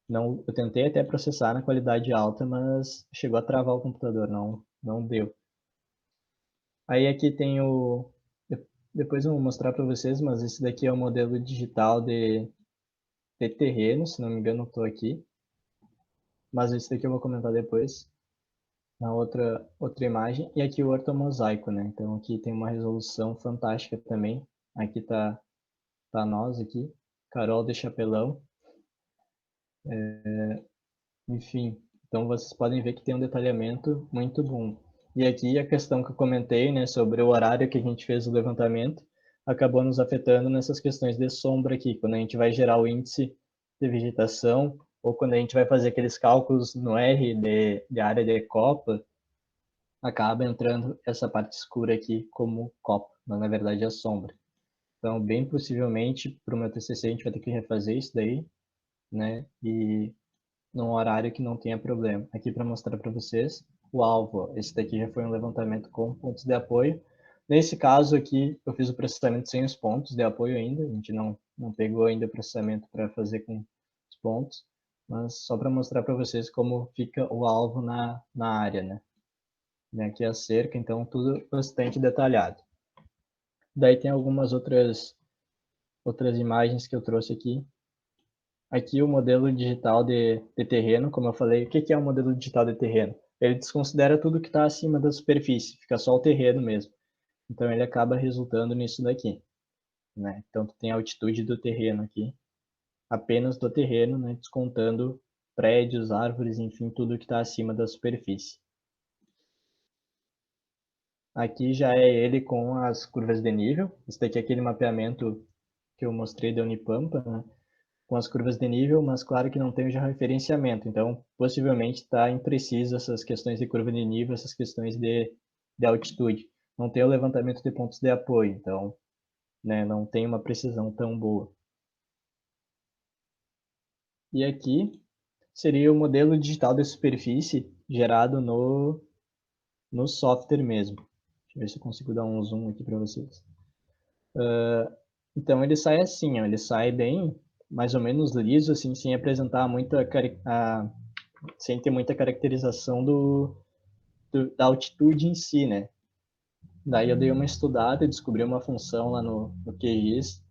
não, eu tentei até processar na qualidade alta, mas chegou a travar o computador, não deu. Aí aqui tem depois eu vou mostrar para vocês, mas esse daqui é o modelo digital de terreno, se não me engano, estou aqui. Mas esse daqui eu vou comentar depois, na outra imagem. E aqui o ortomosaico, né? Então aqui tem uma resolução fantástica também. Aqui tá nós aqui, Carol de Chapelão. Enfim, então vocês podem ver que tem um detalhamento muito bom. E aqui a questão que eu comentei, né, sobre o horário que a gente fez o levantamento, acabou nos afetando nessas questões de sombra aqui, quando a gente vai gerar o índice de vegetação, ou quando a gente vai fazer aqueles cálculos no R de área de copa, acaba entrando essa parte escura aqui como copa, mas na verdade é a sombra. Então, bem possivelmente, para o meu TCC, a gente vai ter que refazer isso daí, né, e num horário que não tenha problema. Aqui para mostrar para vocês o alvo. Esse daqui já foi um levantamento com pontos de apoio. Nesse caso aqui, eu fiz o processamento sem os pontos de apoio ainda. A gente não pegou ainda o processamento para fazer com os pontos. Mas só para mostrar para vocês como fica o alvo na área, né? Aqui a cerca, então tudo bastante detalhado. Daí tem algumas outras imagens que eu trouxe aqui. Aqui o modelo digital de terreno, como eu falei, o que é o modelo digital de terreno? Ele desconsidera tudo que está acima da superfície, fica só o terreno mesmo. Então ele acaba resultando nisso daqui. Né? Então tu tem a altitude do terreno aqui, apenas do terreno, né? Descontando prédios, árvores, enfim, tudo que está acima da superfície. Aqui já é ele com as curvas de nível. Esse daqui é aquele mapeamento que eu mostrei da Unipampa, né? Com as curvas de nível, mas claro que não tem já referenciamento. Então, possivelmente está impreciso essas questões de curva de nível, essas questões de altitude. Não tem o levantamento de pontos de apoio, então, né, não tem uma precisão tão boa. E aqui seria o modelo digital de superfície gerado no software mesmo. Deixa eu ver se eu consigo dar um zoom aqui para vocês. Então ele sai assim, ó, ele sai bem, mais ou menos liso, assim, sem apresentar sem ter muita caracterização da altitude em si, né? Daí eu dei uma estudada e descobri uma função lá no QGIS,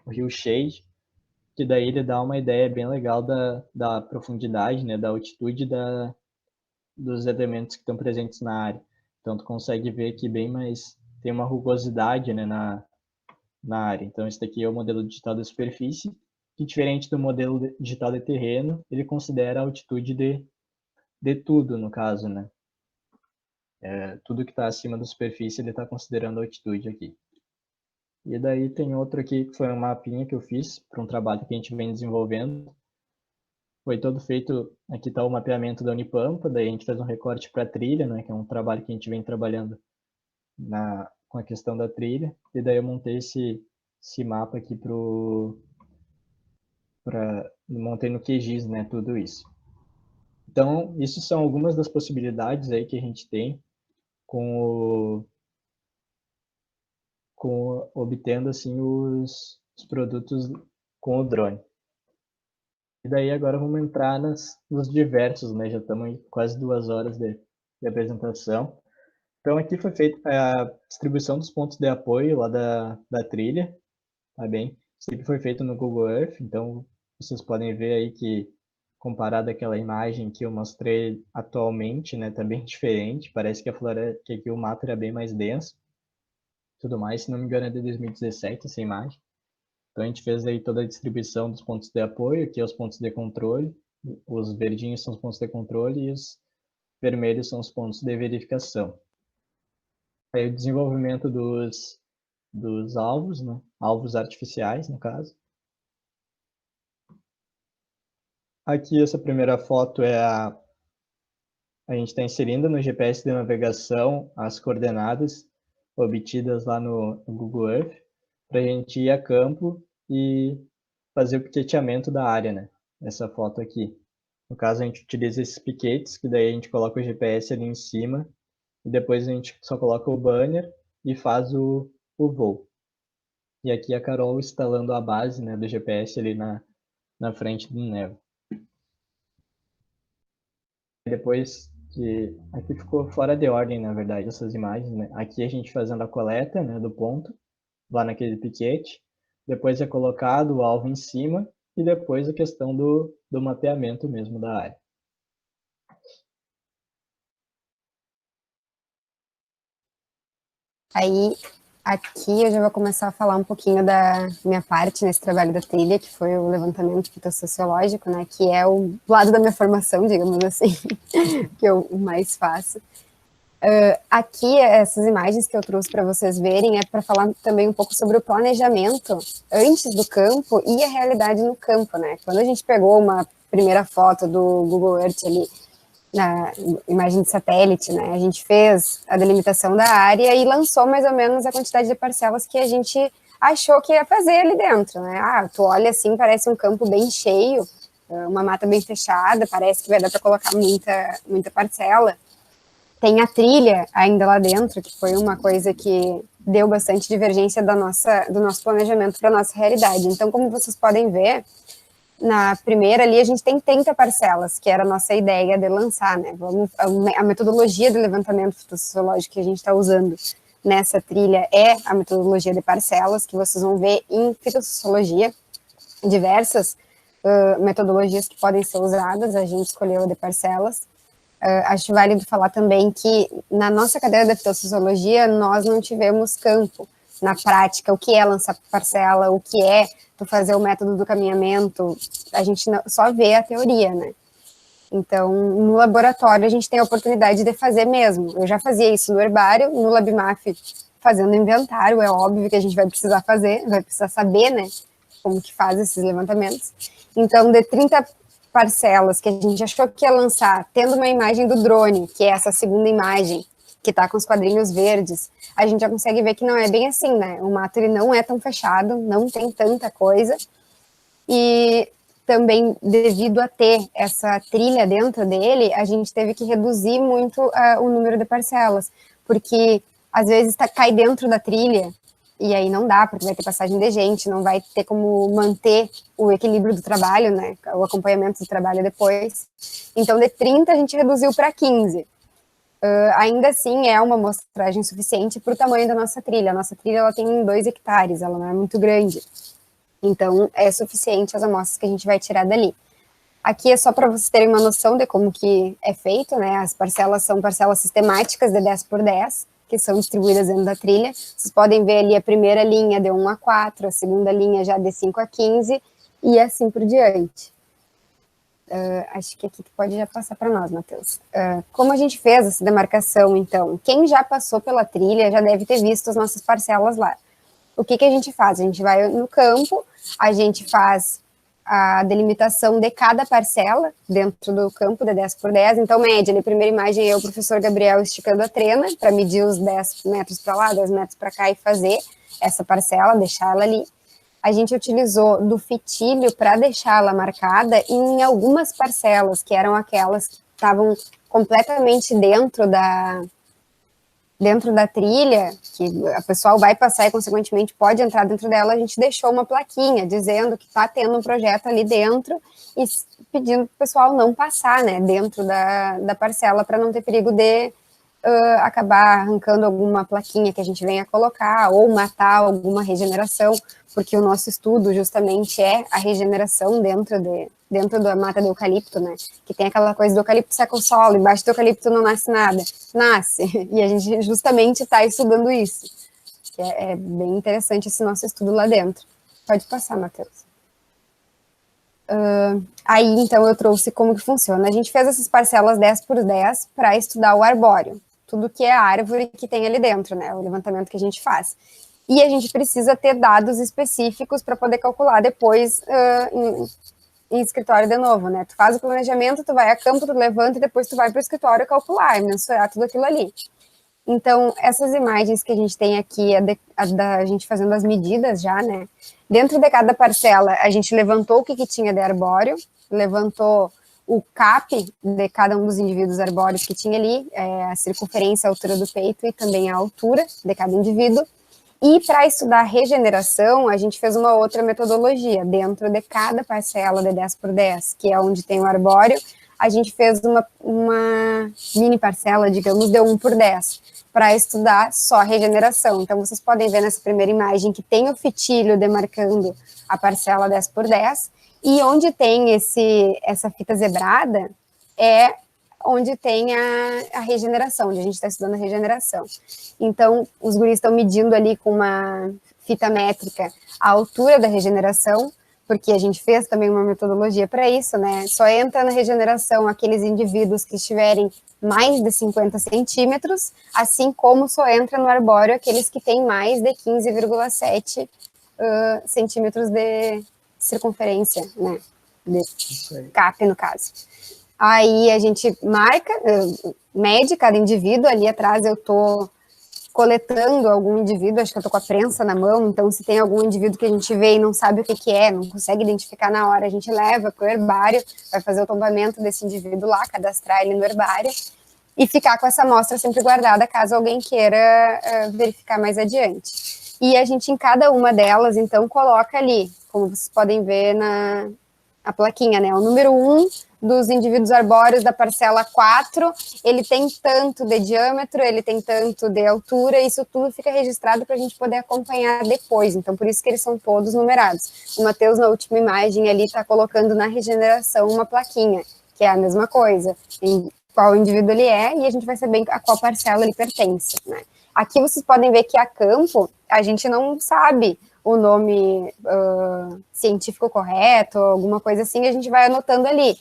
o Rio Shade, que daí ele dá uma ideia bem legal da profundidade, né, da altitude dos elementos que estão presentes na área. Então tu consegue ver que bem mais tem uma rugosidade, né, na área. Então esse daqui é o modelo digital da superfície, que diferente do modelo digital de terreno, ele considera a altitude de tudo, no caso, né? Tudo que está acima da superfície, ele está considerando a altitude aqui. E daí tem outro aqui, que foi um mapinha que eu fiz para um trabalho que a gente vem desenvolvendo, foi todo feito, aqui está o mapeamento da Unipampa, daí a gente fez um recorte para a trilha, né, que é um trabalho que a gente vem trabalhando com a questão da trilha, e daí eu montei esse mapa aqui montei no QGIS, né, tudo isso. Então, isso são algumas das possibilidades aí que a gente tem obtendo assim os produtos com o drone. E daí agora vamos entrar nos diversos, né? Já estamos em quase 2 horas de apresentação. Então aqui foi feita a distribuição dos pontos de apoio lá da trilha, tá bem? Isso aqui foi feito no Google Earth, então vocês podem ver aí que comparado àquela imagem que eu mostrei atualmente, né, tá bem diferente, parece que que aqui o mato era bem mais denso, tudo mais, se não me engano é de 2017 essa imagem. Então a gente fez aí toda a distribuição dos pontos de apoio, aqui é os pontos de controle, os verdinhos são os pontos de controle e os vermelhos são os pontos de verificação. Aí o desenvolvimento dos alvos, né? Alvos artificiais, no caso. Aqui essa primeira foto é a gente está inserindo no GPS de navegação as coordenadas obtidas lá no Google Earth, para a gente ir a campo e fazer o piqueteamento da área, né? Essa foto aqui. No caso, a gente utiliza esses piquetes, que daí a gente coloca o GPS ali em cima, e depois a gente só coloca o banner e faz o voo. E aqui a Carol instalando a base, né, do GPS ali na frente do Nevo. Depois aqui ficou fora de ordem, na verdade, essas imagens, né? Aqui a gente fazendo a coleta, né, do ponto, lá naquele piquete. Depois é colocado o alvo em cima e depois a questão do mapeamento mesmo da área. Aí, aqui eu já vou começar a falar um pouquinho da minha parte nesse trabalho da trilha, que foi o levantamento fitossociológico, né, que é o lado da minha formação, digamos assim, que eu mais faço. Aqui, essas imagens que eu trouxe para vocês verem é para falar também um pouco sobre o planejamento antes do campo e a realidade no campo, né? Quando a gente pegou uma primeira foto do Google Earth ali, na imagem de satélite, né? A gente fez a delimitação da área e lançou mais ou menos a quantidade de parcelas que a gente achou que ia fazer ali dentro, né? Ah, tu olha assim, parece um campo bem cheio, uma mata bem fechada, parece que vai dar para colocar muita parcela. Tem a trilha ainda lá dentro, que foi uma coisa que deu bastante divergência do nosso planejamento para a nossa realidade. Então, como vocês podem ver, na primeira ali a gente tem 30 parcelas, que era a nossa ideia de lançar, né? A metodologia de levantamento fitossociológico que a gente está usando nessa trilha é a metodologia de parcelas, que vocês vão ver em fitossociologia, diversas metodologias que podem ser usadas, a gente escolheu a de parcelas. Acho válido falar também que na nossa cadeira de fitossociologia nós não tivemos campo na prática, o que é lançar parcela, o que é tu fazer o método do caminhamento, a gente só vê a teoria, né? Então, no laboratório a gente tem a oportunidade de fazer mesmo. Eu já fazia isso no herbário, no LabMAF fazendo inventário, é óbvio que a gente vai precisar fazer, vai precisar saber, né, como que faz esses levantamentos. Então, de 30 parcelas que a gente achou que ia lançar, tendo uma imagem do drone, que é essa segunda imagem, que está com os quadrinhos verdes, a gente já consegue ver que não é bem assim, né? O mato ele não é tão fechado, não tem tanta coisa, e também devido a ter essa trilha dentro dele, a gente teve que reduzir muito o número de parcelas, porque às vezes cai dentro da trilha, e aí não dá, porque vai ter passagem de gente, não vai ter como manter o equilíbrio do trabalho, né? O acompanhamento do trabalho depois. Então, de 30 a gente reduziu para 15. Ainda assim é uma amostragem suficiente para o tamanho da nossa trilha. A nossa trilha ela tem 2 hectares, ela não é muito grande. Então, é suficiente as amostras que a gente vai tirar dali. Aqui é só para vocês terem uma noção de como que é feito, né? As parcelas são parcelas sistemáticas de 10 por 10, que são distribuídas dentro da trilha. Vocês podem ver ali a primeira linha de 1 a 4, a segunda linha já de 5 a 15, e assim por diante. Acho que aqui tu pode já passar para nós, Matheus. Como a gente fez essa demarcação, então, quem já passou pela trilha já deve ter visto as nossas parcelas lá. O que a gente faz? A gente vai no campo, a gente faz a delimitação de cada parcela dentro do campo de 10 por 10. Então, média, na primeira imagem, eu, o professor Gabriel, esticando a trena para medir os 10 metros para lá, 10 metros para cá e fazer essa parcela, deixar ela ali. A gente utilizou do fitilho para deixá-la marcada em algumas parcelas, que eram aquelas que estavam completamente dentro da trilha, que a pessoa vai passar e, consequentemente, pode entrar dentro dela. A gente deixou uma plaquinha dizendo que está tendo um projeto ali dentro e pedindo para o pessoal não passar, né, dentro da parcela, para não ter perigo de acabar arrancando alguma plaquinha que a gente venha colocar ou matar alguma regeneração, porque o nosso estudo justamente é a regeneração dentro da mata de eucalipto, né, que tem aquela coisa do eucalipto seca o solo, embaixo do eucalipto não nasce nada, nasce, e a gente justamente está estudando isso, que é bem interessante esse nosso estudo lá dentro. Pode passar, Matheus. Aí, então, eu trouxe como que funciona. A gente fez essas parcelas 10 por 10 para estudar o arbóreo, tudo que é a árvore que tem ali dentro, né, o levantamento que a gente faz. E a gente precisa ter dados específicos para poder calcular depois em escritório de novo, né? Tu faz o planejamento, tu vai a campo, tu levanta e depois tu vai para o escritório calcular e mensurar tudo aquilo ali. Então, essas imagens que a gente tem aqui, a gente fazendo as medidas já, né? Dentro de cada parcela, a gente levantou o que tinha de arbóreo, levantou o CAP de cada um dos indivíduos arbóreos que tinha ali, a circunferência, a altura do peito e também a altura de cada indivíduo. E para estudar a regeneração, a gente fez uma outra metodologia. Dentro de cada parcela de 10 por 10, que é onde tem o arbóreo, a gente fez uma mini parcela, digamos, de 1 por 10, para estudar só a regeneração. Então, vocês podem ver nessa primeira imagem que tem o fitilho demarcando a parcela 10 por 10, e onde tem essa fita zebrada é onde tem a regeneração, onde a gente está estudando a regeneração. Então, os guris estão medindo ali com uma fita métrica a altura da regeneração, porque a gente fez também uma metodologia para isso, né? Só entra na regeneração aqueles indivíduos que estiverem mais de 50 centímetros, assim como só entra no arbóreo aqueles que têm mais de 15,7 centímetros de circunferência, né? De CAP, no caso. Aí a gente marca, mede cada indivíduo, ali atrás eu estou coletando algum indivíduo, acho que eu estou com a prensa na mão, então se tem algum indivíduo que a gente vê e não sabe o que é, não consegue identificar na hora, a gente leva para o herbário, vai fazer o tombamento desse indivíduo lá, cadastrar ele no herbário, e ficar com essa amostra sempre guardada, caso alguém queira verificar mais adiante. E a gente, em cada uma delas, então, coloca ali, como vocês podem ver na plaquinha, né, o número 1 dos indivíduos arbóreos da parcela 4, ele tem tanto de diâmetro, ele tem tanto de altura, isso tudo fica registrado para a gente poder acompanhar depois, então por isso que eles são todos numerados. O Matheus, na última imagem ali, está colocando na regeneração uma plaquinha, que é a mesma coisa, em qual indivíduo ele é, e a gente vai saber a qual parcela ele pertence, né? Aqui vocês podem ver que a campo, a gente não sabe o nome científico correto, alguma coisa assim, a gente vai anotando ali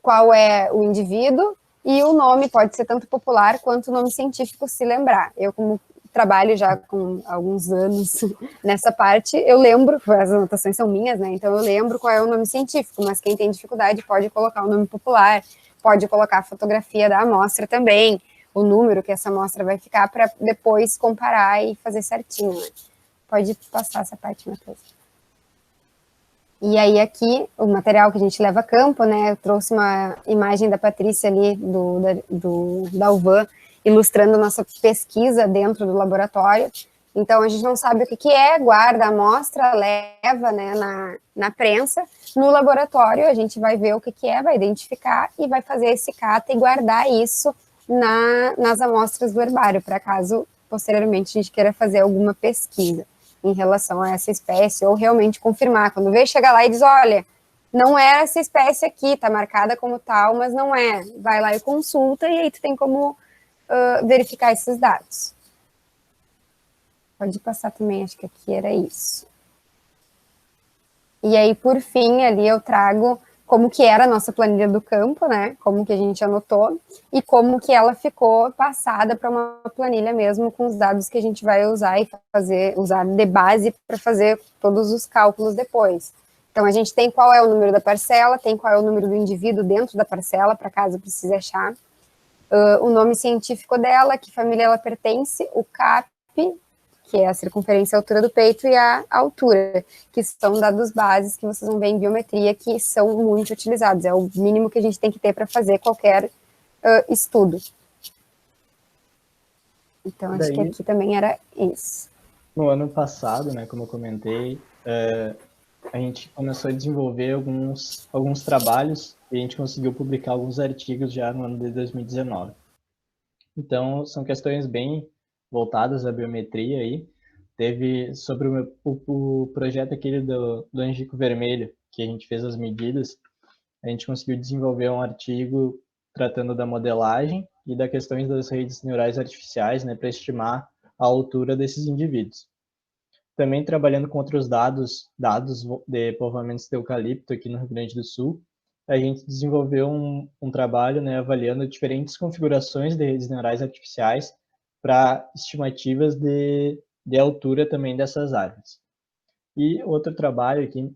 qual é o indivíduo, e o nome pode ser tanto popular quanto o nome científico, se lembrar. Eu, como trabalho já com alguns anos nessa parte, eu lembro, as anotações são minhas, né, então eu lembro qual é o nome científico, mas quem tem dificuldade pode colocar o nome popular, pode colocar a fotografia da amostra também, o número que essa amostra vai ficar, para depois comparar e fazer certinho, né. Pode passar essa parte, Matheus. E aí aqui, o material que a gente leva a campo, né, eu trouxe uma imagem da Patrícia ali, da UVAM, ilustrando a nossa pesquisa dentro do laboratório. Então, a gente não sabe o que é, guarda a amostra, leva, né, na prensa. No laboratório, a gente vai ver o que é, vai identificar e vai fazer esse cata e guardar isso nas amostras do herbário, para caso, posteriormente, a gente queira fazer alguma pesquisa em relação a essa espécie, ou realmente confirmar. Quando vê, chega lá e diz, olha, não é essa espécie aqui, tá marcada como tal, mas não é. Vai lá e consulta, e aí tu tem como verificar esses dados. Pode passar também, acho que aqui era isso. E aí, por fim, ali eu trago como que era a nossa planilha do campo, né, como que a gente anotou, e como que ela ficou passada para uma planilha mesmo, com os dados que a gente vai usar e usar de base para fazer todos os cálculos depois. Então, a gente tem qual é o número da parcela, tem qual é o número do indivíduo dentro da parcela, para caso precise achar, o nome científico dela, que família ela pertence, o CAP, que é a circunferência e a altura do peito, e a altura, que são dados bases que vocês vão ver em biometria, que são muito utilizados, é o mínimo que a gente tem que ter para fazer qualquer estudo. Então, acho que aqui também era isso. No ano passado, né, como eu comentei, a gente começou a desenvolver alguns trabalhos e a gente conseguiu publicar alguns artigos já no ano de 2019. Então, são questões bem voltadas à biometria aí. Teve sobre o projeto aquele do Angico Vermelho, que a gente fez as medidas, a gente conseguiu desenvolver um artigo tratando da modelagem e das questões das redes neurais artificiais, né, para estimar a altura desses indivíduos. Também trabalhando com outros dados de povoamentos de eucalipto aqui no Rio Grande do Sul, a gente desenvolveu um trabalho, né, avaliando diferentes configurações de redes neurais artificiais para estimativas de altura também dessas árvores. E outro trabalho aqui,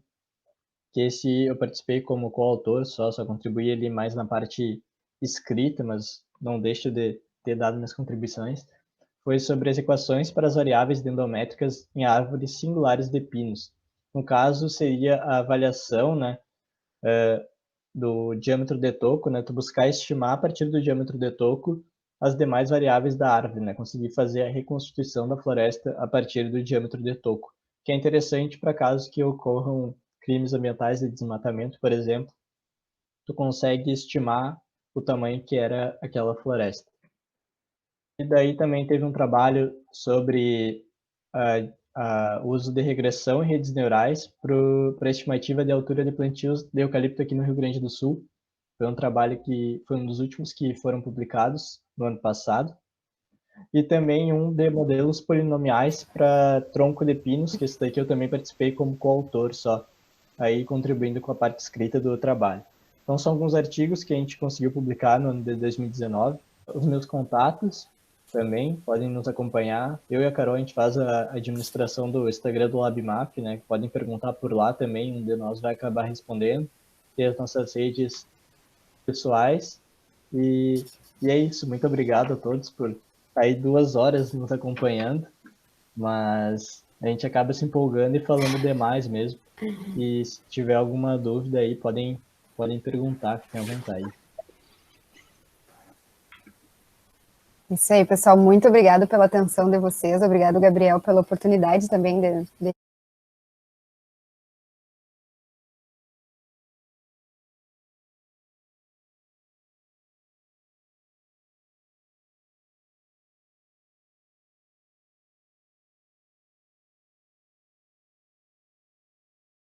que esse eu participei como coautor, só contribuí ali mais na parte escrita, mas não deixo de ter dado minhas contribuições, foi sobre as equações para as variáveis dendométricas em árvores singulares de pinos. No caso, seria a avaliação, né, do diâmetro de toco, né, tu buscar estimar a partir do diâmetro de toco as demais variáveis da árvore, né, conseguir fazer a reconstituição da floresta a partir do diâmetro de toco, que é interessante para casos que ocorram crimes ambientais de desmatamento, por exemplo, tu consegue estimar o tamanho que era aquela floresta. E daí também teve um trabalho sobre o uso de regressão em redes neurais para a estimativa de altura de plantios de eucalipto aqui no Rio Grande do Sul. Foi um trabalho que foi um dos últimos que foram publicados no ano passado. E também um de modelos polinomiais para tronco de pinos, que esse daqui eu também participei como coautor só, aí contribuindo com a parte escrita do trabalho. Então são alguns artigos que a gente conseguiu publicar no ano de 2019. Os meus contatos também podem nos acompanhar. Eu e a Carol, a gente faz a administração do Instagram do LabMap, né? Podem perguntar por lá também, um de nós vai acabar respondendo. Tem as nossas redes pessoais. E é isso. Muito obrigado a todos por estar aí 2 horas nos acompanhando. Mas a gente acaba se empolgando e falando demais mesmo. E se tiver alguma dúvida aí, podem perguntar, fiquem à vontade. Isso aí, pessoal. Muito obrigado pela atenção de vocês. Obrigado, Gabriel, pela oportunidade também de